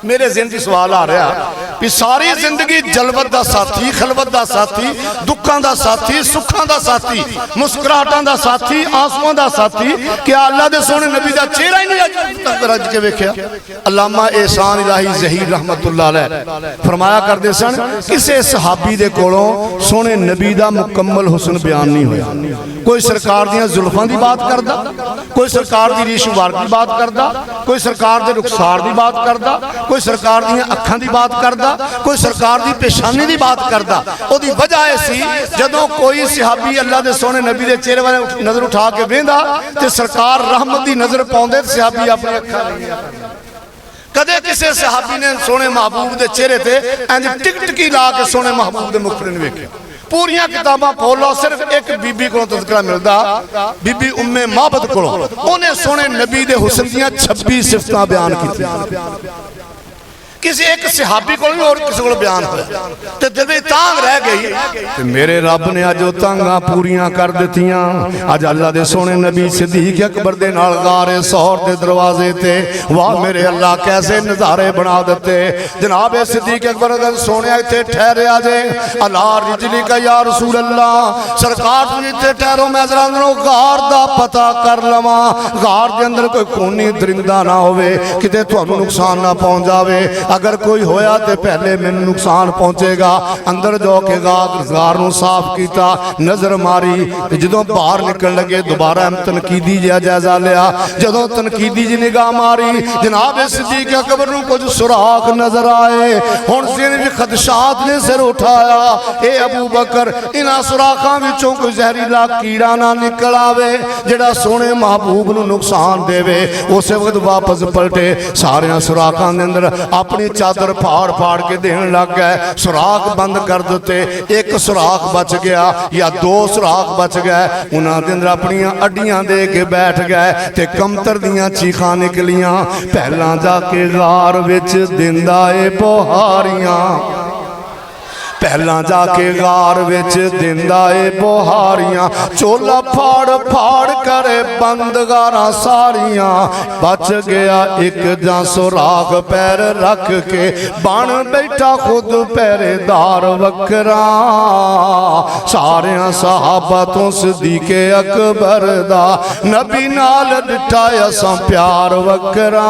मेरे जिहन च सवाल आ रहा भी सारी जिंदगी जलवत का साथी, खलवत का साथी, दुखों का साथी, सुखों का साथी, मुस्कुराहटां का साथी, आंसुओं का साथी, क्या अल्लाह दे सोहणे नबी का चेहरा ही नहीं रज के वेख्या। अल्लामा एहसान इलाही ज़हीर रहमतुल्लाह अलैह फरमाया करते सन, किसी सहाबी दे कोलों सोहणे नबी का मुकम्मल हुस्न बयान नहीं होया। कोई सरकार दियां जुल्फां की बात करदा, कोई सरकार की रीशुवार की बात करदा, कोई सरकार के रुखसार की बात करदा, कोई सरकार दी अखां की बात करदा, कोई सरकार की पेशानी की बात करदा। ओदी वजह सी जदों कोई सहाबी अल्लाह दे सोहणे नबी दे चेहरे वाले नज़र उठा के वेंदा ते सरकार रहमत की नज़र पाउंदे, सहाबी अपनी अखां कदे किसी सहाबी ने सोने महबूब के चेहरे ते इंज टिकटकी ला के सोने महबूब के मुखड़े ने वेख्या। पूरिया किताबां खोलो सिर्फ एक बीबी को तज़किरा मिलता, बीबी उम्मे माबद को, उन्हें सोने नबी दे हुस्न दियां 26 सिफतां बयान की। किसी एक सहाबी को नहीं और किसी को बयान होया ते दिल में तांग रह गई ते मेरे रब ने अज वो तांगा पूरियां कर दित्तियां। अज अल्लाह दे सोने नबी सिद्दीक अकबर दे नाल गारे सौर दे दरवाजे ते वाह मेरे अल्लाह कैसे नज़ारे बना दिते। जनाब सिद्दीक अकबर अगर सोने इत्थे ठहरे आ जे अला रिजली का या रसूल अल्लाह सरकार तुम इत्थे ठहरो मैं जरा गार दा पता कर लवां, गार दे अंदर कोई खूनी दरिंदा ना होवे किते तुहानू नुकसान ना पहुंच जावे, अगर कोई होया तो पहले मैनू नुकसान पहुंचेगा। अंदर जाके गार नूं साफ किया, नजर मारी, जो बाहर निकल लगे दोबारा तनकीदी जिहा जायजा लिया। जो तनकीदी जी निगाह मारी जनाब सिद्दीक अकबर नूं कुछ सुराख नजर आए। हुण सिर भी खदशात ने सिर उठाया, ए अबू बकर इन्हां सुराखां विचों कोई जहरीला कीड़ा ना निकल आवे जिहड़ा सोने महबूब नूं नुकसान देवे। उस वक्त वापस पलटे, सारे सुराखां दे अंदर अपनी चादर फाड़ फाड़ के देन लग गए, सुराख बंद कर दिते। एक सुराख बच गया या 2 सुराख बच गए, उन्हां दे अंदर अपनी अड्डियां दे के बैठ गए ते कमतर दियां चीखां निकलियां। पहला जाके गार विच दिंदा ए बुहारियां, पहला जाके गार विच दिंदा ए बुहारियां, चोला फाड़ फाड़ करे बंद गारां सारियां। बच गया एक जां सुराख पैर रख के बन बैठा खुद पहरेदार वकरा। सारियां सहाबा तो सिद्दीके अकबर दा नबी नाल डिठा असां प्यार वकरा।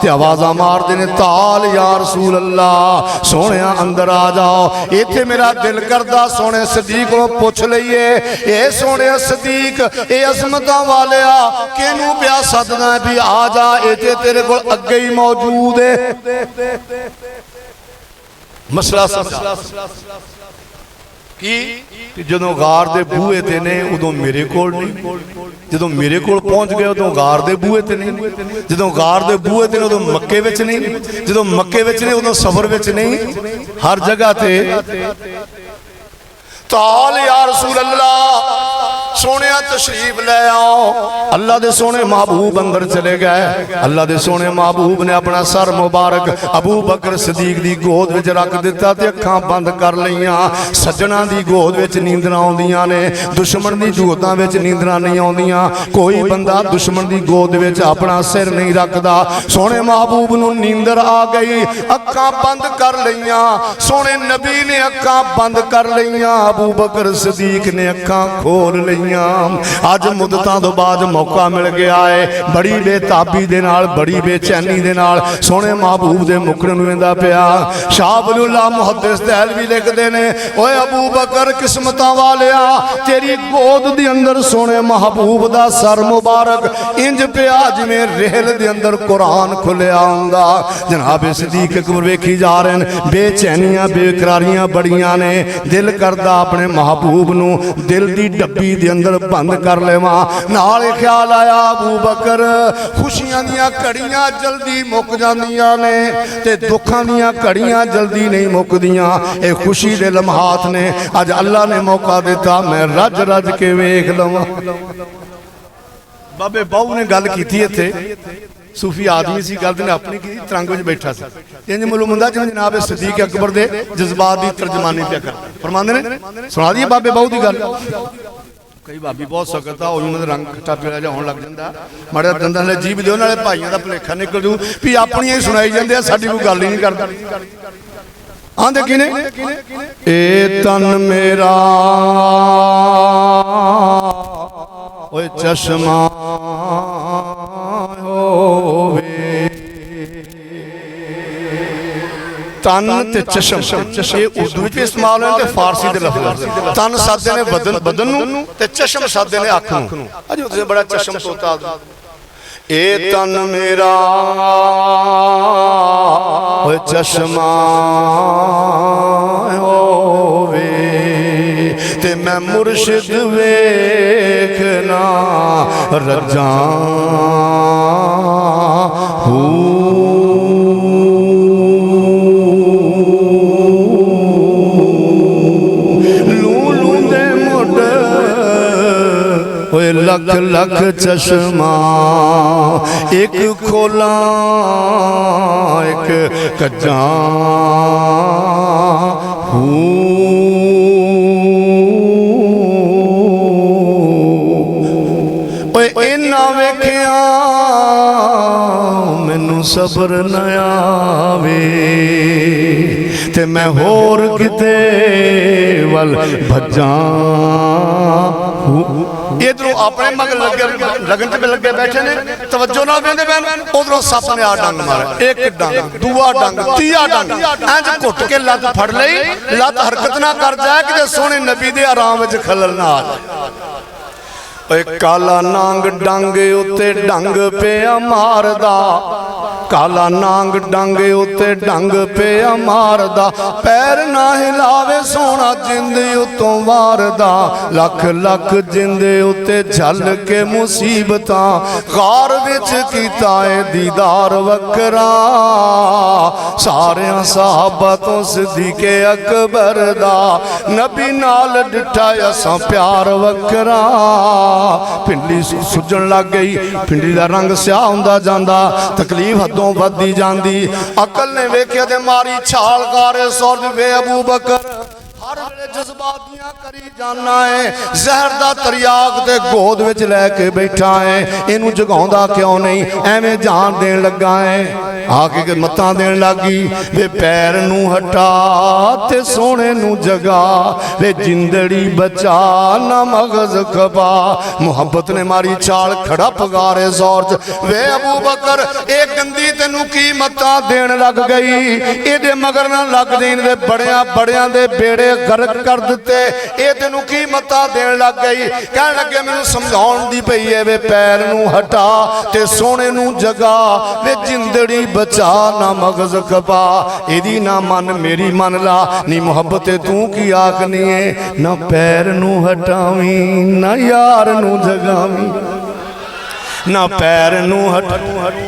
ते आवाज़ां मारदे ने ताल या रसूल अल्लाह सोने अंदर आ जाओ। इत्थे मेरा दिल करदा सोने सिद्दीक को पूछ लईए, ए सोने सिद्दीक ए अज़मतां वालिया किनू पिया सदना है भी आ जा, इत्थे तेरे को अगे ही मौजूद है। मसला कि जदों गार दे बूहे ते ने उदों मेरे कोल नहीं, जदों मेरे कोल पहुंच गए उदों गार दे बूहे ते नहीं, जदों गार दे बूहे ते ने उदों मक्के विच नहीं, जदों मक्के विच ने उदों सफर विच नहीं, हर जगह ते। ताल या रसूल अल्लाह सोने तशरीफ ले आओ। अल्लाह दे सोने महबूब अंदर चले गए। अल्लाह दे सोने महबूब ने अपना सर मुबारक अबू बकर सिद्दीक दी गोद विच रख दिता ते अखां बंद कर लईयां। सज्जणा दी गोद विच नींदरां आउंदियां ने, दुश्मन दी गोदां विच नींदरां नहीं आउंदियां। कोई बंदा दुश्मन दी गोद विच अपना सिर नहीं रखदा। सोने महबूब नूं नींदर आ गई, अखां बंद कर लईयां। सोने नबी ने अखां बंद कर लईयां, अबू बकर सिद्दीक ने अखां खोल लईयां। अज मुद्दतां तो बाद मौका मिल गया है, बड़ी बेताबी दे नाल बड़ी बेचैनी दे नाल सोने महबूब दे मुखड़े नूं वेंदा पिया। शाह वलीउल्लाह मुहद्दिस दहलवी लिखदे ने, ओए अबू बकर किस्मतां वालिया तेरी गोद दे अंदर सोने महबूब दा सर मुबारक इंज पिया जिवें रेहल दे अंदर कुरान खुलिया हुंदा। जनाब सिद्दीक अकबर वेखी जा रहे हैं, बेचैनियां बेकरारियां बड़ियां ने। दिल करदा अपने महबूब नूं दिल दी डब्बी दे अंदर बंद कर लेवा। नाल ख्याल आया अबू बकर खुशियां दियां घड़ियां जल्दी मुक जांदियां ने ते दुखां दियां घड़ियां जल्दी नहीं मुकदियां। ए खुशी दे लम्हात ने अज अल्लाह ने मौका दिता मैं रज रज के वेख लवां। बाबे बाहू ने गल कीती इत्थे, सूफी आदमी सी, गल ने अपनी की तरंग में बैठा सी, इंज मालूम हुंदा जिवें जनाब सिद्दीक अकबर दे जज्बात की तर्जमानी पिया कर फरमांदे ने। सुना दिए बाबे बाहू की गल। कई भाभी बहुत सख्त आ, उन्होंने रंग खट्टा पीला जा होने लग जाता, माड़ा दंदां नाल जीभ दे नाले भाइयों का भुलेखा निकल जू भी अपनी ही सुनाई जाते हैं, साडी कोई गल ही नहीं करता। आंदे किने ए तन मेरा ओए चश्मा होवे, तन ते चशम ये उर्दू में इस्तेमाल होते, फारसी के लफ्ज़ तन सादे ने बदन बदन नूं ते चशम सादे ने अख नूं। अज तुसीं बड़ा चशम तोता ए तन मेरा ओए चश्मा होवे ते मैं मुर्शिद वेखना रजा हूँ। ओए लख लख चश्मा एक खोला एक कज्जा वेख्या मैनू सबर न आवे ते मैं होर किते वल भज्जा। इधरों अपने मगर लगन च लगे बैठे ने तवज्जो नाल वेंदे पैन, उधरों सप ने आ डंग मारा, एक डंग दूआ डंग तीया डंग इंज घुट के लत फड़ लई, लत हरकत ना कर जाए कि सोहने नबी दे आराम विच खलल ना आ जाए। काला नांग डांगे उत्ते डंग पिया मारदा, काला नांग डांगे उत्ते डंग पिया मारदा, पैर ना हिलावे सोना जिंद उतों वारदा, लख लख जिंद उत्ते झल के मुसीबतां, गार विच कीता है दीदार वकरा, सारियां सहाबा तो सिद्दीक़े अकबर दा, नबी नाल डिठा असां प्यार वकरा। पिंडली सुजन लग गई, पिंडली का रंग स्याह हुंदा जांदा, तकलीफ हदों वधदी जांदी। अकल ने वेख्या ते मारी छाल गारे सौर वे अबू बकर हर वेले जज्बातियां करी जाना है, जहर दा तरियाक ते गोद विच लैके बैठा है, इनू जगाउंदा क्यों नहीं, एवें जान देन लगा है। आके मत्तां देन लगी, वे पैर नू हटा ते सोने नू जगा, वे जिंदड़ी बचा ना मगज खपा। मुहब्बत ने मारी छाल खड़ा पगारे जोर च, वे अबू बकर एक गंदी तेनू की मत्तां देन लग गई, इहदे मगर ना लग देन दे बड़ियां बड़ियां दे बेड़े गर्क कर दिते, ये तेनू की मत्ता देन लग गई। कह लगे मैनू समझाउण दी पई है, वे पैर नू हटा ते सोने नू जगा, वे जिंदड़ी बचा ना मगज खपा। एदी ना मन मेरी मन ला, नी मुहब्बत तू की आखनी है, ना पैर नू हटावी ना यार नू जगावी, ना पैर नू हटावी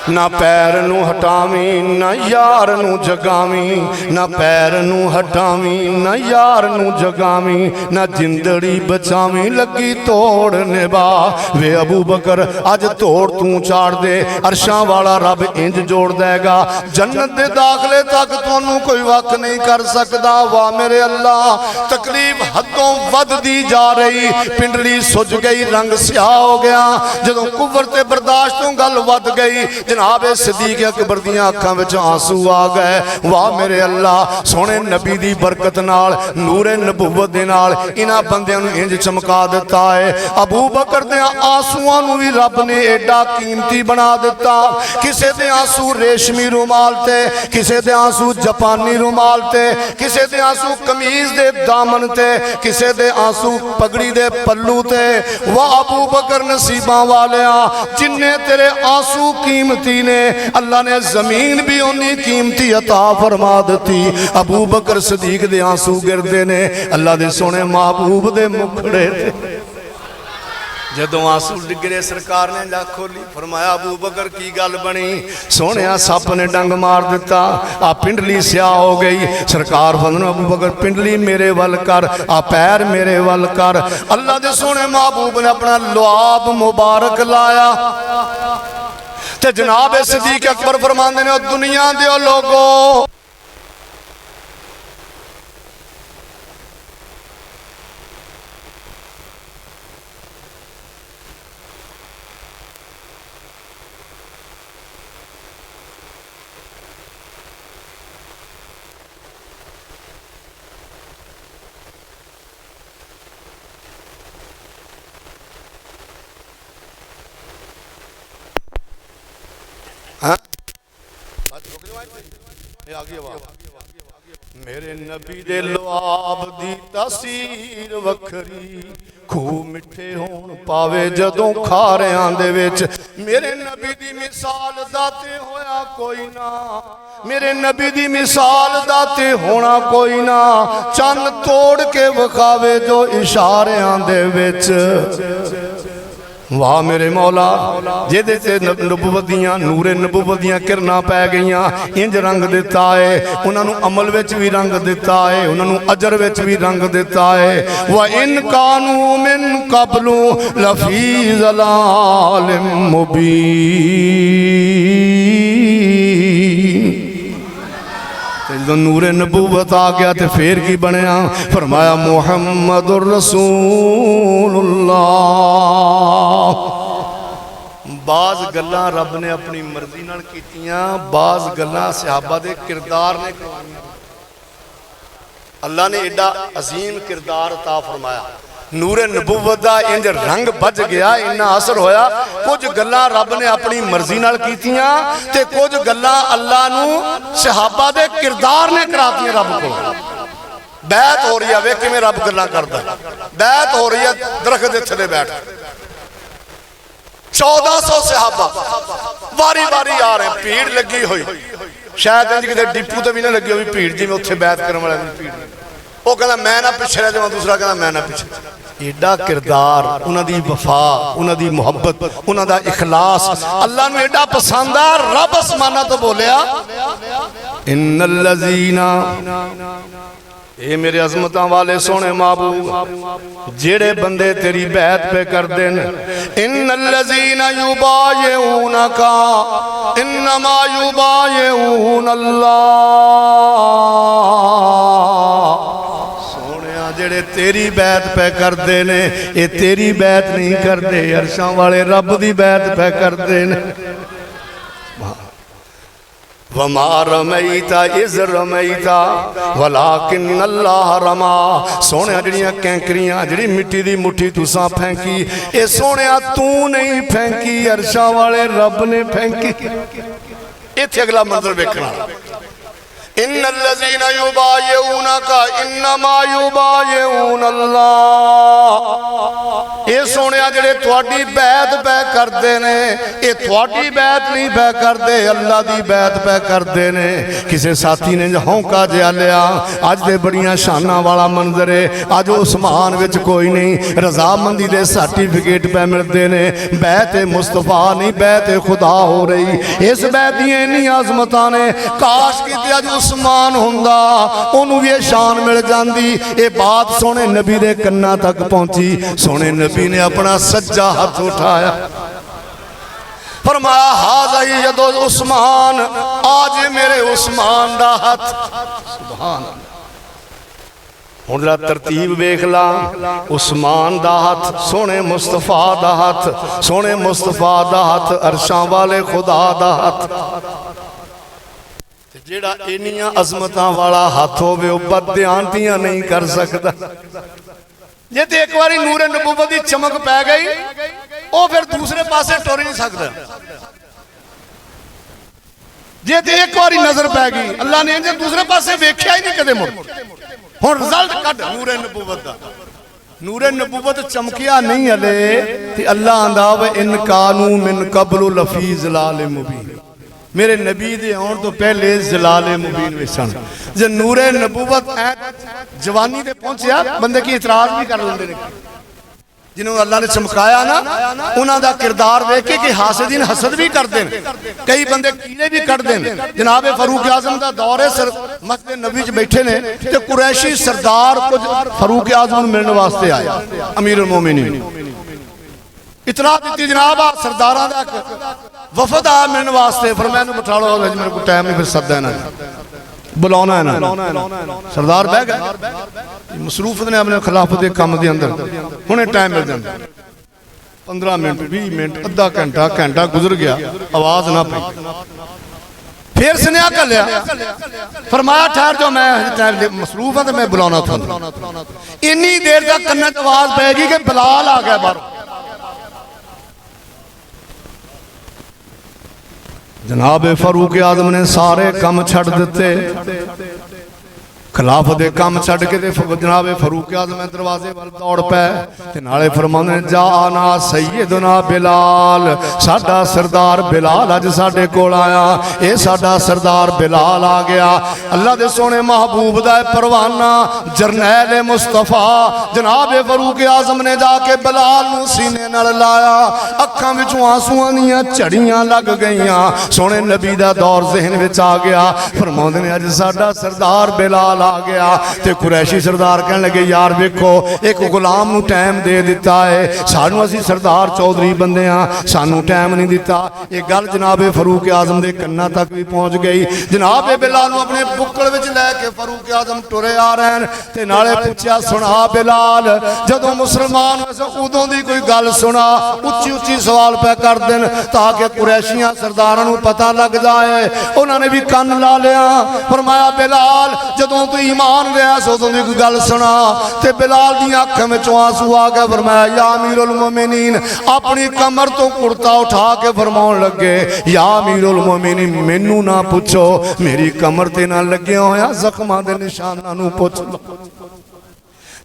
ना पैर नू हटावी ना यार नू जगावी, ना पैर नू हटावी ना यार नू जगावी, ना जिंदड़ी बचावी लगी तोड़ निभा। वे अबू बकर अज तोड़ तू चाड़ दे, अरशां वाला रब इंज जोड़ देगा, जन्नत दे दाखले तक तोनू कोई वक्त नहीं कर सकता। वाह मेरे अल्लाह, तकलीफ हदों वधदी जा रही, पिंडली सुज गई, रंग स्याह हो गया। जदों कुफर ते बर्दाश्त तो गल वध गई, जनाब सिद्दीक़ अकबर दियां अखां विच आंसू आ गए। वाह मेरे अल्लाह, सोहने नबी दी बरकत नाल, नूरे नबूवत दे नाल इन्हां बंदियां नूं इंज चमका दिता है। अबू बकर दे आंसूआं नूं भी रब ने एडा कीमती बना दिता। किसे दे आंसू रेशमी रुमाल ते, किसे दे आंसू जापानी रुमाल ते, किसे दे आंसू कमीज दे दामन ते, किसे दे आंसू पगड़ी दे पल्लू ते। वाह अबू बकर नसीबां वालिया, जिन्ने तेरे आंसू कीमती ने, अल्लाह ने जमीन भी उन्नी कीमती अता फरमा दी। अबू बकर सिद्दीक दे आंसू गिरदे ने अल्लाह दे सोने महबूब दे मुखड़े ते। जदों आंसू डिगरे सरकार ने लख खोली, फरमाया अबू बकर की गल बनी? सोने सप ने डंग मार दिता, आ पिंडली स्याह हो गई। सरकार फरमाया अबू बकर पिंडली मेरे वल कर, आ पैर मेरे वल कर। अल्लाह दे सोने महबूब ने अपना लुआब मुबारक लाया ते जनाब सिद्दीक़ अकबर फरमांदे ने, दुनिया दे लोगो मेरे नबी दे लुआब दी तासीर वखरी, खूब मिठे होण पावे जदों खारियां दे विच। मेरे नबी दी मिसाल दाते होया कोई ना, मेरे नबी दी मिसाल दाते होना कोई ना। चन्न तोड़ के विखावे जो इशारियां दे विच, वाह मेरे मौला जिहदे ते नबूवत दियां नूरे नबूवत दियां किरनां पै गईयां इंज रंग दिता है उन्होंने अमल विच भी रंग दिता है उन्होंने अजर विच भी रंग दिता है व इन कानू मिन कबलू लफी ज़लालिम मुबीन। जो नूरे नबूवत आ गया तो फिर की बनया फरमाया मुहम्मदुर रसूलुल्लाह। बाज़ गल्लां रब ने अपनी मर्जी नाल कीतियां बाज़ गल्लां सहाबा दे किरदार ने करवाईयां। अल्लाह ने एडा अजीम किरदार अता फरमाया नूरे नबूवत दा इंज रंग बज गया इन्ना असर होया कुछ गल्लां रब ने अपनी मर्जी नाल कीतियां ते कुछ गल्लां अल्लाह नू सहाबा दे किरदार ने करातियां। रब को बैत हो रही है वे किवें रब गल्लां करदा बैत हो रही है दरख्त दे थले बैठ 1400 सहाबा वारी वारी आ रहे भीड़ लगी हुई शायद इंज किते डिपू ते भी ना लगी हुई भीड़ जिवें उत्थे बैत करन वाले दी भीड़ वो कहता मैं ना पिछे रह जावां दूसरा कहता मैं ना पिछे। एडा किरदार उन्हां दी वफा उन्हां दी मुहब्बत उन्हां दा इखलास अल्लाह नूं एडा पसंद आ रब आसमाना तो बोलिया इन्नल लज़ीना ए मेरे अजमतां वाले सोने महबूब जेड़े बंदे तेरी बैत पे करदे न इन्नल लज़ीना युबायऊनका इन्नमा युबायऊनल्लाह। जेड़े तेरी बैत पे करते ने ये तेरी बैत नहीं करते अरशां वाले रब दी बैत पे करते ने। वमा रमैता इज़ रमैता वलाकिन अल्लाह रमा। सोने जड़ियां कैंकरियां जड़ी मिट्टी दी मुट्ठी तुसां फेंकी ये सोने तू नहीं फेंकी अरशां वाले रब ने फेंकी। इत्थे अगला मंजर वेखना इन्नल्लज़ीना युबायऊनका इन्नमा युबायऊनल्लाह। ये सोने जेड़े तुहाडी बैत पै करदे ने ये तुहाडी बैत नहीं पै करदे अल्लाह दी बैत पै करदे ने। किसी साथी ने हौंका जिहा लिया अज दे बड़ियां शानां वाला मंजर है अज उस्मान विच कोई नहीं रजामंदी दे सर्टिफिकेट पै मिलते ने बैत मुस्तफा नहीं बैत खुदा हो रही। इस बैत दियां इन्नियां अज़मतां ने काश किते अज उस्मान हुंदा ओनू भी शान मिल जाती। ये बात सोने नबी दे कन्ना तक पहुंची सोने नबी ने अपना सज्जा हाथ उठाया फरमाया हाज़ा यदो उस्मान आज मेरे उस्मान दा हाथ। सुभान हुण जरा तरतीब वेख ला उस्मान दा हाथ सोने मुस्तफा दा हाथ सोने मुस्तफा दा हाथ अरशां वाले खुदा दा हाथ। जेड़ा इन्नियां अज़मतां वाला हाथ होवे ओह बदध्यानतियां नहीं कर सकदा। जे ते एक बारी नूरे नबूवत दी चमक पै गई ओ फिर दूसरे पासे टुर नहीं सकदा। जे ते एक बारी नजर पै गई अल्लाह ने इन्हें दूसरे पासे वेख्या ही नहीं कदे मुड़। हुण रिजल्ट कढ नूरे नबूवत दा नूरे नबूवत चमकिया नहीं हले ते अल्लाह आंदा वे इन कानू मिन कबलु लफी ज़लालिम मुबीन। मेरे नबी दे आउण तो पहले ज़लाले मुबीन विसन जे नूरे नबूवत जवानी दे पहुंचया बंदे की इतराज भी कर लेंदे ने जिन्होंने अल्लाह ने चमकाया ना उन्हां दा किरदार वेख के हासिदीन हसद भी करते हैं कई बंदे कीड़े भी कटते हैं। जनाब फरूक आजम का दौर है मस्जिद नबी च बैठे ने ते कुरैशी सरदार कुछ फरूक आजम मिलने वास्ते आए अमीरुल मोमिनीन इतला दी जनाब सरदारा का वफद आ मिलने वास्ते फिर मैंने बिठा लो मेरे को टाइम नहीं फिर सदा है ना बुलाना है ना सरदार बह गए मसरूफ ने अपने खिलाफत के काम के अंदर हुणे टाइम मिल जाता 15 मिनट 20 मिनट अद्धा घंटा घंटा गुजर गया आवाज ना पई फिर स्नेहा घलिया फरमाया ठहर जाओ मैं टाइम मसरूफ हाँ तो मैं बुलाना था इन्नी देर तक कन्ने आवाज पैगी कि बिलाल आ गया बाहर। जनाब फारूक आजम ने सारे काम छड़ दिते खिलाफत दे काम छड़ के ते जनाबे फरूक आज़म दरवाजे वाल दौड़ पै ते नाले फरमांदे ने जाना सैयदना बिलाल, साडा सरदार बिलाल अज साडे कोल आया, ये साडा सरदार बिलाल आ गया। अल्लाह दे सोने महबूब दा परवाना जरनैल मुस्तफा जनाबे फरूक आज़म ने जाके बिलाल नूं सीने नाल लाया, अखां विचों आंसूआं दीयां झड़ियां लग गईयां। सोने नबी दा दौर ज़हन विच आ गया। फरमांदे ने अज साडा सरदार बिलाल आ गया। ते कुरैशी सरदार कहने लगे यार वेखो एक गुलाम नूं टाइम दे दिता है, सानू असीं सरदार चौधरी बंदे हां, सानू टाइम नहीं दिता। ये गल जनाबे फरूक आज़म दे कन्ना तक भी पहुंच गई। जनाबे बिलाल नूं अपने बुक्कल विच लैके फरूक आज़म टुरे आ रहे हैं ते नाले पुछया सुना बिलाल जदों मुसलमान उदों दी कोई गल सुना, उच्ची उच्ची सवाल पै कर देन ताकि कुरैशियां सरदारां नूं पता लग जाए। उन्होंने भी कन ला लिया। फरमाया बिलाल जदों तू ईमान लिया उदों दी कोई गल सुना। ते बिलाल दी अखां विचों आंसू आ गए। फरमाया या अमीरुल मोमिनीन, अपनी कमर तो कुर्ता उठा के फरमाउण लगे या अमीरुल मोमिनीन मैनू ना पुछो, मेरी कमर ते ना लग्या होया जख्मां दे निशानां नूं पुछ लो।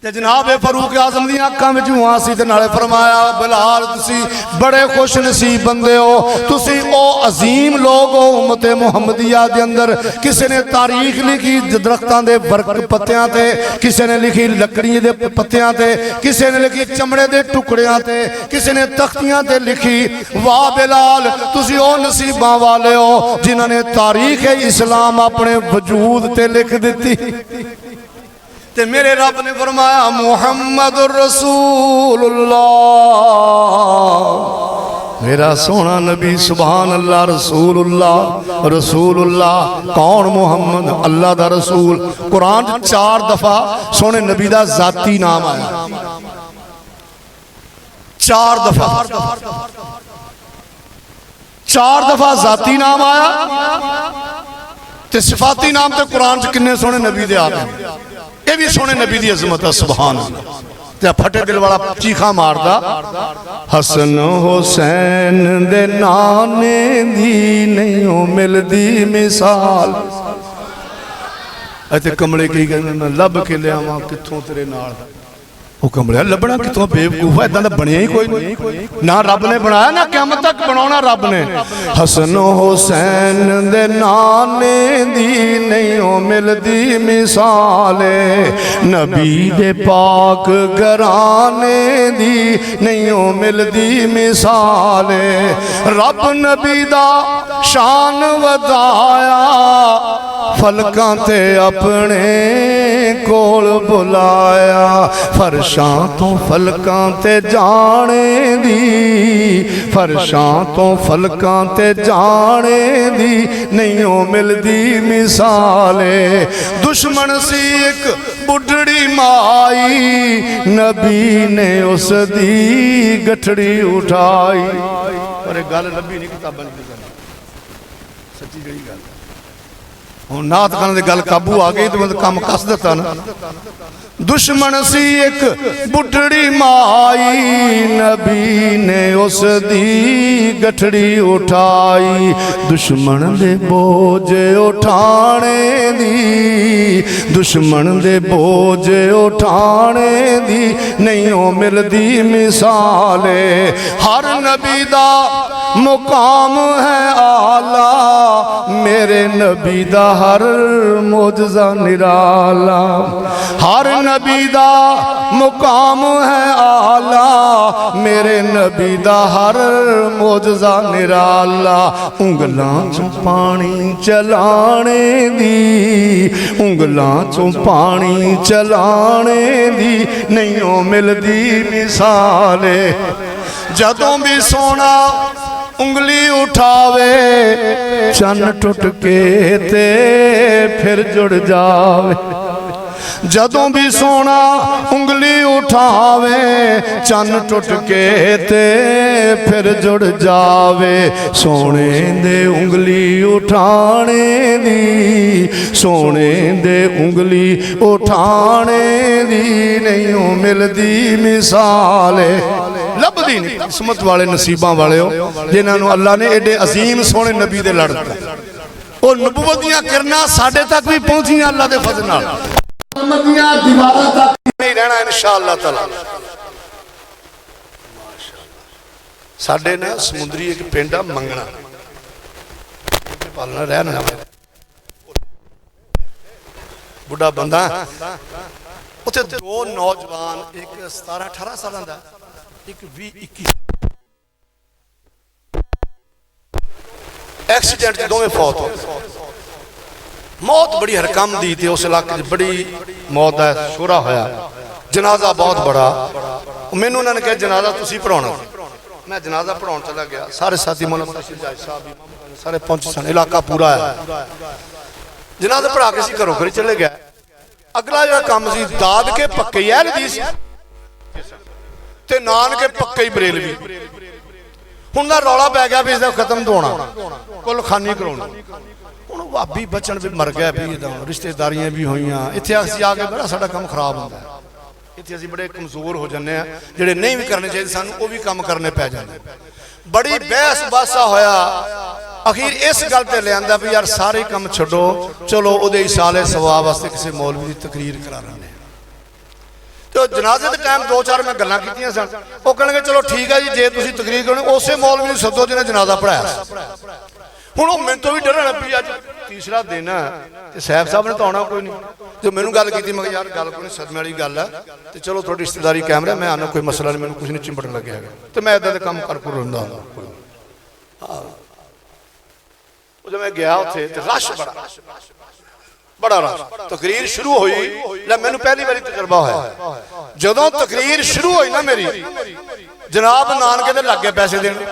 ते जनाबे फरूक आज़म दी अखां विचों आंसी ते नाले फरमाया बिलाल तुसी बड़े खुश नसीब बंदे हो, तुसी ओ अजीम लोग हो उम्मत मुहम्मदिया दे अंदर। किसी ने तारीख लिखी दरख्तां दे वर्क पत्तियां ते, किसी ने लिखी लकड़ी दे पत्तियां ते, किसी ने लिखी चमड़े दे टुकड़ियां ते, किसी ने तख्तियां ते लिखी। वाह बिलाल तुसी ओ नसीबां वाले हो जिन्हां ने तारीख इस्लाम अपने वजूद ते लिख दिती। ते मेरे रब ने फरमाया मुहम्मद रसूलुल्लाह, मेरा सोना नबी सुभान अल्लाह रसूलुल्लाह रसूलुल्लाह। कौन मुहम्मद? अल्लाह दा रसूल। कुरान 4 दफा सोने नबी दा जाती नाम आया, 4 दफा 4 दफा जाती नाम आया। ते सिफाती नाम ते कुरान च किन्ने सोने नबी दे आ गए। ये भी सोने नबी दी अजमत है सुभान अल्लाह। ते फटे दिल वाला चीखा मारदा हसन हुसैन दे नाने दी नहीं मिलदी मिसाल। अते कमले की कहंदे लभ के लियावां कित्थों तेरे नाल। वो कमलिया लभना कितों बेवकूफ है, इदां दा बनिया ही कोई नहीं ना रब ने बनाया ना क़यामत तक बनाना रब ने। हसन हुसैन दे नाने दी नहीं मिलदी मिसाले, नबी दे पाक घराने दी नहीं मिलदी मिसाले। रब नबी दा शान वधाया फलकां ते अपने कोल बुलाया। फरशां तो फलकां ते जाने दी, फरशां तो फलकां ते जाने दी नहीं मिलदी मिसाले। दुश्मन सी एक बुढ़ड़ी माई, नबी ने उस दी गठड़ी उठाई। पर गल लभी नहीं किताबां सच्ची जड़ी गल। हुण नात खाने की गल काबू आ गई तो मतलब काम कस दिता ना। दुश्मन सी एक बुढ़ड़ी माई, नबी ने उस दी गठड़ी उठाई। दुश्मन दे बोझ उठाने दी, दुश्मन दे बोझ उठाने दी नहीं मिलदी मिसाले। हर नबी दा मुकाम है आला, मेरे नबी दा हर मोजज़ा निराला। हर नबी दा मुकाम है आला, मेरे नबी दा हर मोजज़ा निराला। उंगलां चों पानी चलाने दी, उंगलां चों पानी चलाने दी नहीं मिलदी मिसाले। जदों भी सोना उंगली उठावे चन्न टुट के ते फिर जुड़ जावे। जदों भी सोना उंगली उठावे चन्न टुट के ते फिर जुड़ जावे। सोने दे उंगली उठाने दी, सोने दे उंगली उठाने दी नहीं मिलदी मिसाले। लभदी नहीं। किस्मत वाले नसीबां वाले हो जिन्हां नूं अल्लाह ने एडे अजीम सोने नबी दे लड़ दिता। वो नबूवत दी किरणां साडे तक भी पहुंचियां अल्लाह दे फजल नाल। दीवारां तक नहीं रहना इंशाअल्लाह ताला। साडे ना समुद्री एक पिंड आ मंगना पालना रहना बुढ़ा बंदा उत्थे दो नौजवान एक 17-18 साल का एक 20-21 एक्सीडेंट दोवें फौत हो मौत बड़ी हरकम दी ते उस इलाके बड़ी मौत का शोरा होया जनाजा बहुत बड़ा मैनू उन्होंने कहा जनाजा तुसी पढ़ाना मैं जनाजा पढ़ाउण चला गया सारे साथी मौलाना सारे पहुंचे सन इलाका पूरा है जनाजा पढ़ा के घरों घरी चले गया अगला जो काम सी दाद के पक्के यार ते नान के पक्के बरेलवी हुण दा रौला पै गया भी इसका खत्म होना कुल खानी कराउणी हुण भाभी बचन भी मर गया भी रिश्तेदारियां भी होईयां इत्थे असीं आके बड़ा साडा काम खराब हुंदा है इत्थे असीं बड़े कमजोर हो जाने हैं जिहड़े नहीं भी करने चाहिए सानूं वो भी काम करने पै जांदे बड़ी बहस बासा होया अखीर इस गल ते लिआंदा भी यार सारे काम छड्डो चलो उहदे इसाले सवाब वास्ते किसी मौलवी दी तकरीर करा रहे तो जनाजे के टाइम 2-4 मैं गल्लां कीतियां सन वो कहणगे चलो ठीक है जी जे तुसीं तकरीर करनी उस मौलवी नूं सद्दो जिहने जनाजा पढ़ाया हुण वो मैनूं तो भी डरन भी अज तीसरा दिन है ते साहब साहब ने तो आना कोई नहीं जो मैनूं गल कीती मैं यार गल कोई सदमे वाली गल है तो चलो थोड़ी रिश्तेदारी कैमरा मैं आना कोई मसला नहीं मैनूं कुछ नहीं चिंबड़न लग्या तो मैं इदां दे काम कर रहिंदा जब मैं गया उत्थे रश बड़ा रश तकरीर शुरू हुई मैनूं पहली बारी तजर्बा होया जदों तकरीर शुरू हुई ना मेरी जनाब नानके दे लग गए पैसे देने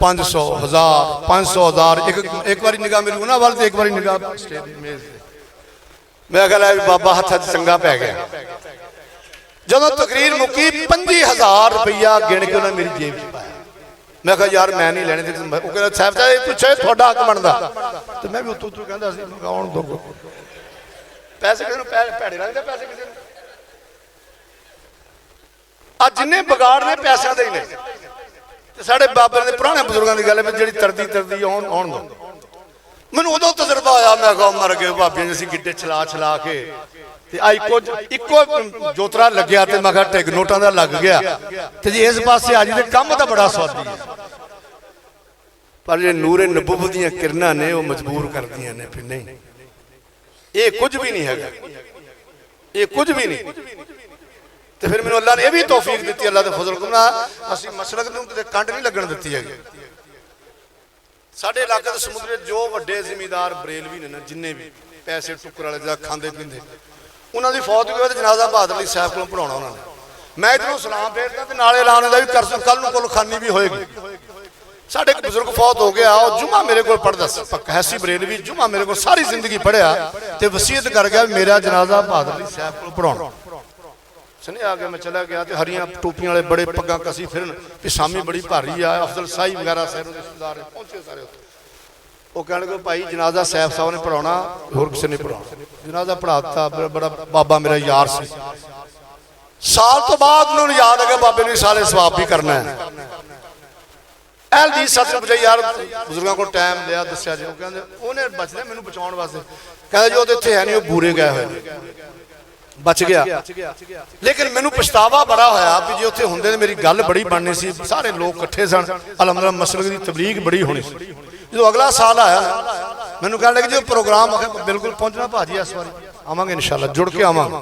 500 1000 500 1000 एक बारी निगाह मेरी उन्हां वाल ते एक बारी निगाह मैं कहा बाबा हथ चंगा पै गया जदों तकरीर मुकी 25,000 रुपया गिण के उन्हें मेरी जेब च पाया मैं कहा यार मैं नहीं लेने साहब पूछे थोड़ा हक बनता तो मैं भी उतों कहता आउण दो पैसे किसी भैड़े लगते पैसे किसी आज जिन्हें बिगाड़ ने पैसों के ने साढ़े बाबे ने पुराने बुजुर्गों की गल है जी तरदी तरदी आउण दो मैनू उदों तजर्बा आया मैं कहा मर गए भाभी जी गिड्डे चला के इको जोतरा लग्या तो मैं टिक नोटा का लग गया तो जी इस पास आ जी काम तो बड़ा स्वादी है पर जो नूरे नबूवत दी किरणां ने वो मजबूर कर दियां ने फिर नहीं ये कुछ भी नहीं है ये कुछ भी नहीं तो फिर मैंने अल्लाह ने यह भी तौफीक दी अल्लाह के फजल को असीं मसलक नूं किते कंड नहीं लगन दित्ती है साडे इलाके दे समुद्रे जो वड्डे जिमीदार बरेलवी ने ना जिन्ने भी पैसे टुकर वाले जा खांदे पींदे उन्हां दी फौत होई ते जनाजा बहादुर अली साहब को पढ़ाउणा उन्होंने मैं इधरों सलाम फेरदा ते नाले ऐलान होंदा भी कल नूं कुल खानी भी होएगी साढ़े एक बुजुर्ग फौत हो गया और जुमा मेरे को पढ़दा हैसी बरेलवी जुमा मेरे को सारी जिंदगी पढ़िया ते वसीयत कर गया मेरा जनाजा बहादुर अली साहब को पढ़ाउणा सने आ गया मैं चला गया तो हरियां टोपियां वाले बड़े पग्गां कसी फिरन पिसामी बड़ी भारी आ अफजल शाही वगैरह सारे रिश्तेदार पहुंचे सारे वो कहने लगे भाई जनाजा साहब साहब ने पढ़ाना होर किसी ने पढ़ाना जनाजा पढ़ाता बड़ा बाबा मेरा यार सी साल तो बाद उन्होंने याद आ गया बाबे ने साले सवाब भी करना है एल दी सच बचाई यार बुजुर्गों को टाइम लिया दसिया जी कहते उन्हें बचना मैंने बचाने वास्ते कहते जो इतने है नहीं वो बूरे गए हुए बच गया लेकिन मैनू पछतावा बड़ा होया भी जे उत्थे हुंदे मेरी गल बड़ी बननी सी सारे लोग इकट्ठे सन अलहमदुलिल्लाह मसलक दी तबलीग बड़ी होनी सी जो अगला साल आया मैनू कहने लगे जो प्रोग्राम बिल्कुल पहुंचना भाजी इस बार आवांगे इंशाअल्लाह जुड़ के आवांगे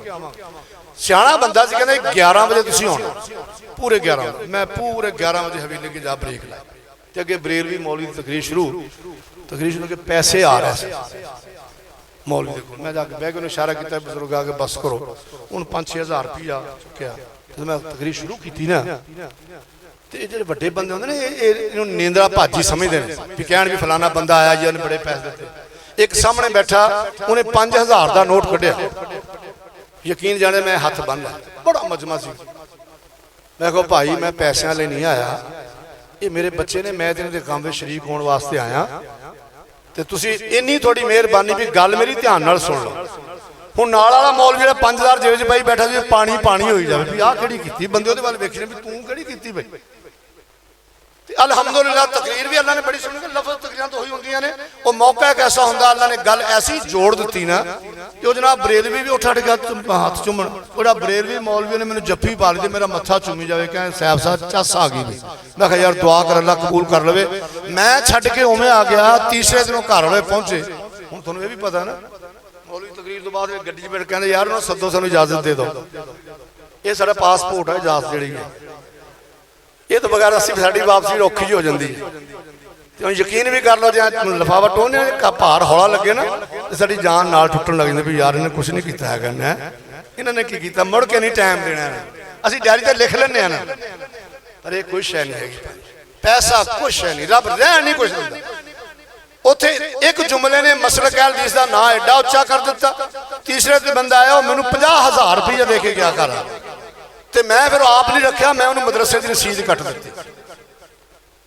सियाणा बंदा सी कहंदा 11 बजे तुसीं आउणा पूरे 11 मैं पूरे 11 बजे हवेली के जा ब्रेक लाई ते अगे बरेलवी मौलवी दी तकरीर शुरू के पैसे आ रहे थे मौलवी देखो मैं जाके बह के इशारा किया बुजुर्ग आके बस करो हूँ 5-6 हज़ार रुपया चुकया तो मैं तकरीर शुरू की ना तो ये जो बड़े बंदे होंगे ना ये नींदरा भाजी समझते हैं भी कहन भी फलाना बंदा आया जी उन्हें बड़े पैसे दिते एक सामने बैठा उन्हें 5,000 का नोट कढ़िया यकीन जाने मैं हथ बन लिया बड़ा मजमा सी मैं कहो भाई मैं पैसों लिए नहीं आया ये मेरे बच्चे ने मैं इन्हें काम में शरीक होने वास्ते आया तो तुसी इन्नी थोड़ी मेहरबानी भी गल मेरी ध्यान नाल सुन लो हूँ नाल वाला मौलवी जिहड़ा 5,000 जेब च पाई बैठा जी पानी पानी होई जाए भी आह किहड़ी कीती बंदे उहदे वाल वेखने भी तूं किहड़ी कीती बई ते अलहमदुलिल्लाह तकरीर भी अल्लाह ने बड़ी सुनी, लफज तकरीर तो ही होंगी ने। वो मौका एक ऐसा होंगे अल्लाह ने गल ऐसी जोड़ दी ना कि वो जनाब बरेलवी भी उठ हट गया हाथ चुमन। वो बरेलवी मौलवी ने मैंने जफ्फी पा ली, मेरा मत्था चूमी जाए कहें साहब साहब चस आ गई। मैं कहा यार दुआ कर अल्लाह कबूल कर लवे। मैं छड्ड के उवें आ गया, तीसरे दिनों घर वाले पहुंचे। हुण तुहानूं ये भी पता ना मौलवी तकरीर तो बाद गड्डी च बैठ कहंदे यार उन्होंने सद्दो सानूं इजाजत दे दो, ये साडा पासपोर्ट है इजाजत जिहड़ी है, ये तो बगैर असी साड़ी वापसी औखी हो जाती है। यकीन भी कर लो जो लिफाफा टोने का भार हौला लगे ना तो साड़ी जान नाल टुटन लग जाती भी यार इन्हें कुछ नहीं किया है, इन्होंने की किया मुड़ के नहीं टाइम देना। असी डायरी तो लिख लें ना पर यह कोई शै नहीं है, पैसा कुछ है नहीं, रब रह नहीं कुछ दिंदा। उत्थे एक जुमले ने मसलक अहल हदीस का नाम एडा उच्चा कर दिता, तीसरे ते बंदा आया मैनू 50,000 रुपया दे के गया घर, तो मैं फिर आप नहीं रखा, मैं उन्होंने मदरसे की रसीद कट दी।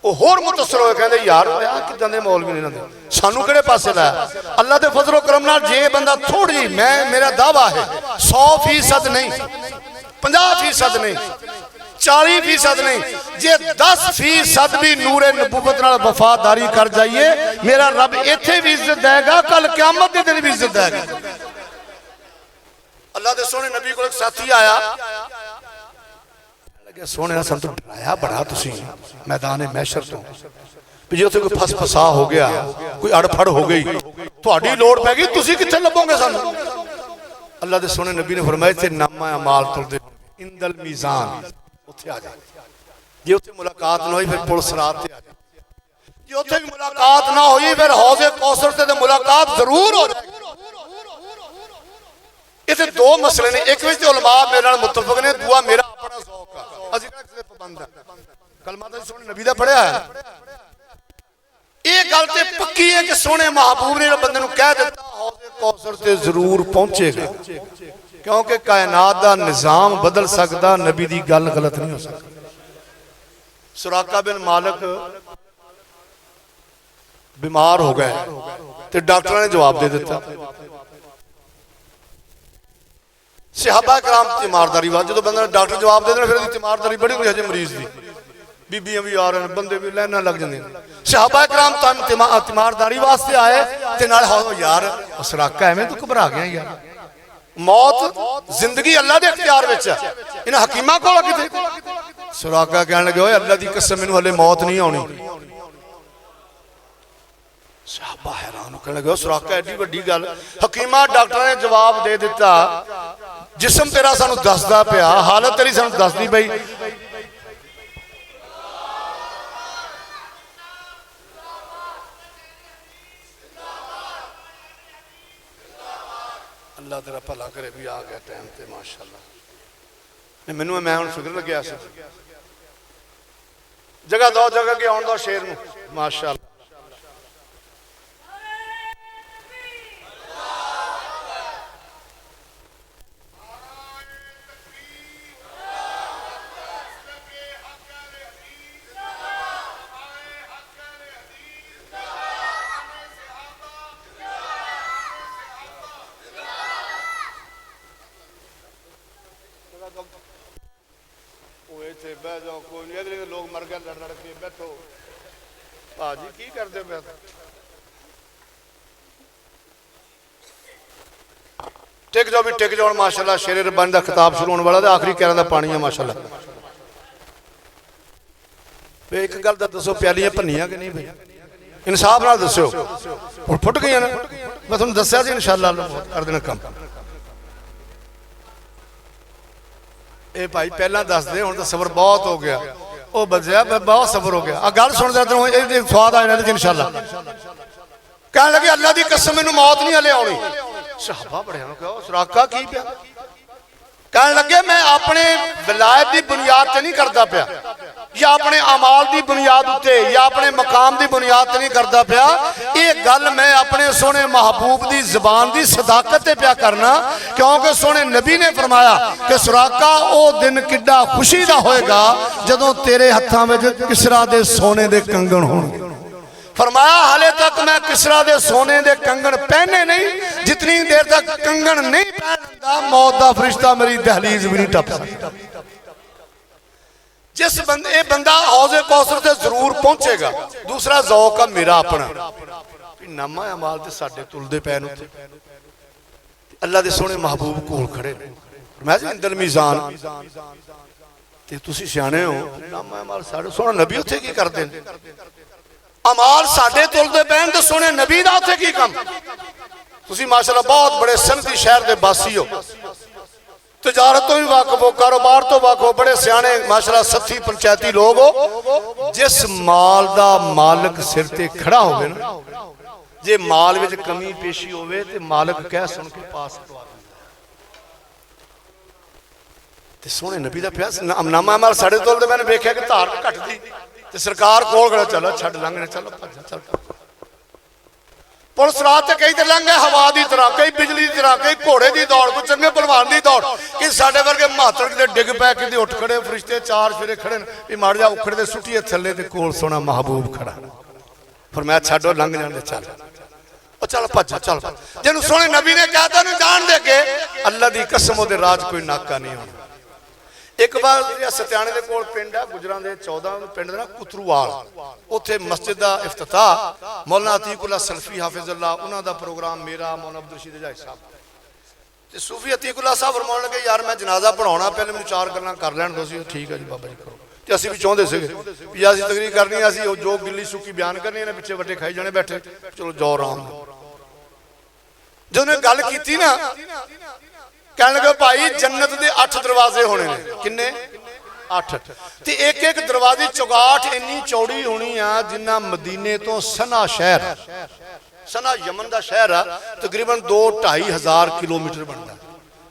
वो होर मुतसर होए कहते यार किदां दे मौलवी ने सानू किहड़े पासे लाया। अल्लाह के फजलो करम नाल जे बंदा थोड़ी, मैं मेरा दावा है 100% नहीं, 50% नहीं, 40% नहीं, जे 10% भी नूरे नबूवत नाल वफादारी कर जाइए मेरा रब इत्थे भी इज्जत देगा, कल क़यामत के दिन भी इज्जत देगा। अल्लाह के सोहने नबी को एक साथी आया, सोने सन तो डराया बड़ा तुसी मैदान महशर तो भी जो कोई फस फसा हो गया, कोई अड़फड़ हो गई, थोड़ी लोड़ पै गई, तुसी कित्थे लभोगे सानू। अल्लाह के सोने नबी ने फरमाया थे नामा अमाल तुरदे इंदल मीज़ान उत्थे आ जा, जे उत्थे मुलाकात ना हुई फिर पुलिस रात ते आ जा, जे उत्थे भी मुलाकात ना हुई फिर हौज़े कौसर ते मुलाकात जरूर हो जाएगी। इत्थे दो मसले ने, एक विच उलमा मेरे नाल मुत्तफक ने, दूआ मेरा अपना ज़ौक़ है, असीं किसे पाबंद है। कलमा तो सोहने नबी दा पढ़िया है, ये गल ते पक्की है कि सोहने महबूब ने बंदे नूं कह दित्ता हौज़े कौसर ते जरूर पहुंचेगा, क्योंकि कायनात दा निज़ाम बदल सकदा, नबी दी गल गलत नहीं हो सकती। सुराका बिन मालिक बीमार हो गए तो डॉक्टर ने जवाब दे दिता, सहाबा कराम तीमारदारी वाल जो बंदा डॉक्टर जवाब दे देना फिर तीमारदारी बड़ी हुई हजे मरीज की, बीबियां भी आ रहे हैं, बंदे भी लाइना लग जाते। सहाबा कराम तीमारदारी वास्ते आए ते नाल यार सराका एवें तू घबरा गया यार, मौत जिंदगी अल्लाह के इख्तियार विच है, इन्हां हकीमां कोल किते। सुराका कहने लगे ओए अल्लाह की कसम मैनूं हले मौत नहीं आउणी। सहाबा हैरान कहने लगे सुराका एडी वड्डी गल, हकीमा डॉक्टर ने जवाब दे दिता जिस्म तेरा सानू दसदा पिया, हालत तेरी सानू दसदी पई, अल्लाह तेरा भला करे भी आ गया टाइम ते माशाअल्लाह। मैनू मैं हुण फिक्र लग्या सी, जगह दो जगह के आउण दो शेर नूं माशाअल्लाह। बह जाओ कोई नहीं, लोग मर गए लड़ लड़ के, बैठो भाजी की करते पे, टिक जाओ भी टिक जाओ माशाल्लाह। शेर रब्बानी का खिताब शुरू होने वाला, आखिरी कहने का पानी है माशाल्लाह। एक गल तो दसो प्यालियां भनियां कि नहीं भाई, इंसाफ नाल दस्यो, हुण फुट गई ना, मैं तुहानूं दस्सिया सी इंशाअल्लाह कर देना काम। ए भाई पहला दस दे, हुण तो सबर बहुत हो गया, ओ बजिया बहुत सबर हो गया। आ गल सुन दे तेनों स्वाद आ जाना इंशाअल्लाह। कहने लगे अल्लाह की कसम मैनूं मौत नहीं हले आउणी। सहाबा बड़े कहो सुराका की पिया, कहने लगे मैं अपने विलायत की बुनियाद ते नहीं करता पिया, या अपने अमाल की बुनियाद उत्ते या अपने मकाम की बुनियाद ते नहीं करता पिया, ये गल मैं अपने सोहने महबूब की जबान की सदाकत ते पिया करना, क्योंकि सोहने नबी ने फरमाया कि सुराका ओ दिन किड्डा खुशी दा होएगा जदों तेरे हत्थां विच किसरा दे सोने दे कंगन होणगे। फरमाया हाले तक मैं किसरा दे सोने दे कंगन पहने नहीं, जितनी देर तक कंगन नहीं पहनदा मौत दा फरिश्ता मेरी दहलीज भी नहीं टप सकता। जिस बंदे ये बंदा हौजे कौसर से जरूर पहुंचेगा। दूसरा ज़ौक है मेरा अपना, नामा अमाल ते साडे तुलदे पैन उत्ते अल्लाह दे सोहने महबूब कोल खड़े ने। मैं इंदल मीज़ान ते तुसी सियाणे हो, नामा अमाल साडे सोहना नबी उत्थे की करदे ने? अमाल साडे तुलदे पैन ते सोहने नबी दा उत्थे की काम? तुसी माशाअल्लाह बहुत बड़े सनती शहर दे बासी हो, तजारत तो भी वाकफ हो, कारोबार तो वाकफ हो, बड़े सियाने माशाअल्लाह सत्थी पंचायती लोग हो। जिस माल दा मालिक सिर ते खड़ा होवे ना, जे माल विच कमी पेशी होवे ते मालिक कह सुन के पास करवा ते सोहने नबी दा प्यास नामा माल साडे तोल ते मैंने वेख्या कि धार घटदी ते सरकार कोल खड़ा, चलो छड़ लंघने, चलो भज चल। पुलिस रात से कई तो लंघ गए हवा की तरह, कई बिजली की तरह, कई घोड़े की दौड़, कोई चंगे पहलवान की दौड़, कि साडे वर्गे महातर किते डिग पै, किते उठ खड़े, फरिश्ते चार फेरे खड़े भी माड़ जा उखड़ दे सुटिए थले ते कोल सोना महबूब खड़ा। फिर मैं छड्डो लंघ जाने दे, चल ओ चल भज चल। जिन्होंने सोहने नबी ने कहता नहीं जान दे के अल्लाह की कसम ओदे राज कोई नाका नहीं होना। एक बार सत्याने के कोल पिंड है गुजरां दे 14 पिंड ना कुतरूवाल, उत्थे मस्जिद का इफ्तिताह मौलाना अतीकुल्लाह सल्फी हाफिजुल्लाह उन्हां दा प्रोग्राम मेरा मौलाना अब्दुल रशीद जाई साहब ते सूफी अतीकुल्लाह साहब फरमाउण लगे यार मैं जनाजा पढ़ाउणा, पहले मैनूं चार गल्लां कर लैण दो। ठीक है जी बाबा जी करो। ते असीं भी चाहुंदे सीगे भी असीं तकरीर करनी, असीं जो गिल्ली सुक्की बयान करनी, इन्हां पिछे वड्डे खाई जाने बैठे, चलो जो राम। जदों गल कीती ना कहने लगे भाई जन्नत के 8 दरवाजे होने ने, किन्ने 8 ते एक एक दरवाजे चौगाठ इन्नी चौड़ी होनी आ जिन्ना मदीने तो सना शहर, सना यमन का शहर है, तकरीबन 2-2.5 हज़ार किलोमीटर बनता।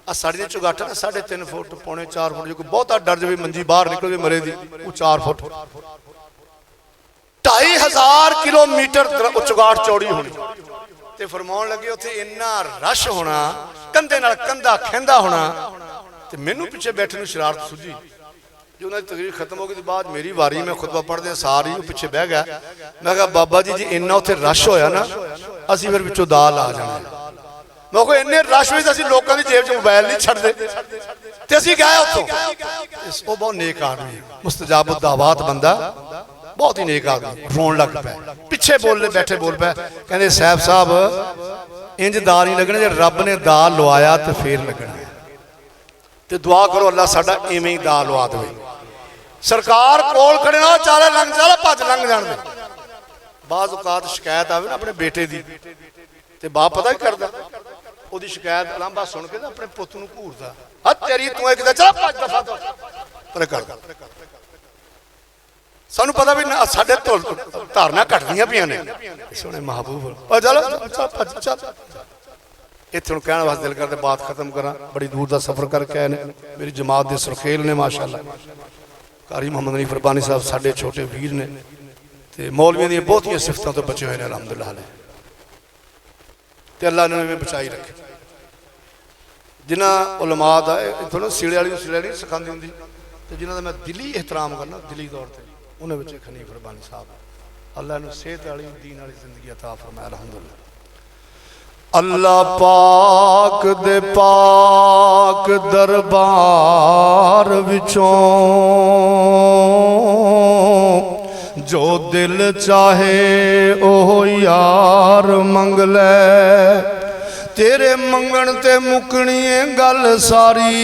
आ साड़ी चौगाठा ना 3.5 फुट पौने 4 फुट, जो कोई बहुता डर जाए मंजी बाहर निकल जाए मरे दी, वो 4 फुट 2.5 हज़ार किलोमीटर चौगाठ चौड़ी होनी। ते फरमाउण लगे उत्थे इन्ना रश होना, कंधे नाल कंधा खैंदा होना। ते मैनू पिछे बैठे नूं शरारत सूझी, जो उन्होंने तकरीर खत्म हो गई बाद मेरी वारी, मैं खुतबा पढ़दे सारी पिछे बह गया। मैं कहा बाबा जी जी इन्ना उत्थे रश होया ना, असीं फिर पिछों दाल आ जाना। मैं कहा इन्ने रश विच असीं लोकां दी जेब च मोबाइल नहीं छड्डदे ते असीं गए उत्थों। वो बहुत नेक आदमी, मुस्तजाब दावात बंदा, बहुत ही नेक आदमी। रोन लग पे, पिछे बोल बैठे बोल पे, कहते साहब साहब इंज दाल नहीं लगने, जे रब ने दाल लवाया तो फिर लगना, तो दुआ करो अल्लाह साडा इवें ही दाल लवा दे। सरकार कोल खड़े ना चाले लंघ चल भज लंघ जान दे। बाज़ औकात शिकायत आवे ना अपने बेटे दी, ते बाप पता ही करदा ओदी शिकायत अलांबा सुन के अपने पुत्त नूं घूरदा, हा तेरी तू एक चल भज दफा पर करदा। सानू पता भी साडे धारना घटदियां पियां ने, सोहने महबूब चल चल। इत्थे हुण कहण वास्ते दिल करदा बात खत्म करा, बड़ी दूर का सफर करके आए ने, मेरी जमात दे सुरखेल ने माशाअल्लाह। कारी मोहम्मद हनीफ रब्बानी साहब साडे छोटे वीर ने, ते मौलवियों दी बहुतियां सिफतां तो बचे हुए ने अलहमदुलिल्लाह। ते अल्लाह ने बचाई रखे। जिन्हां उलमा दा इत्थों ना सीले वाली नहीं सिखांदी हुंदी, ते जिन्हां दा मैं दिली एहतराम करना दिली तौर पर, उन्हें बच्चे हनीफ रब्बानी साहब, अल्लाह ने सेहत वाली दीन वाली जिंदगी अता फरमाए अल्हम्दुलिल्लाह। अल्लाह पाक दे पाक दरबार विचों जो दिल चाहे ओह यार मंग ले, तेरे मंगण ते मुकनी गल सारी,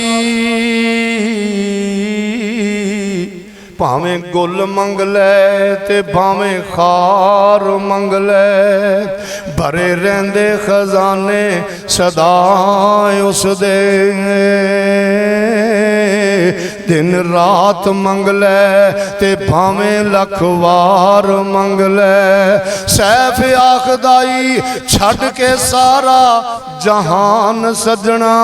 भावें गुल मंग ले ते भावें खार मंग ले, भरे रहंदे खजाने सदा उस दे, दिन रात मंग ले ते भावें लख वार मंग ले, सैफ आखदाई छड़ के सारा जहान सजना,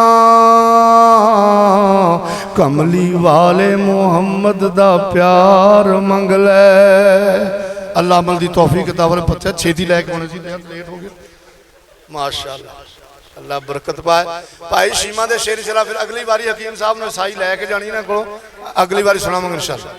कमली वाले मुहम्मद दा प्यार मंग ले। अल्लाह अमल दी तौफीक अता फरमाए। पता छेती लैके आने सी, लेट हो गया माशाअल्लाह, अल्लाह बरकत पाए। भाई शीमा दे शेर चला, फिर अगली बारी हकीम साहब ने साई लैके जानी ना को, अगली बारी सुनावांगे इंशाअल्लाह।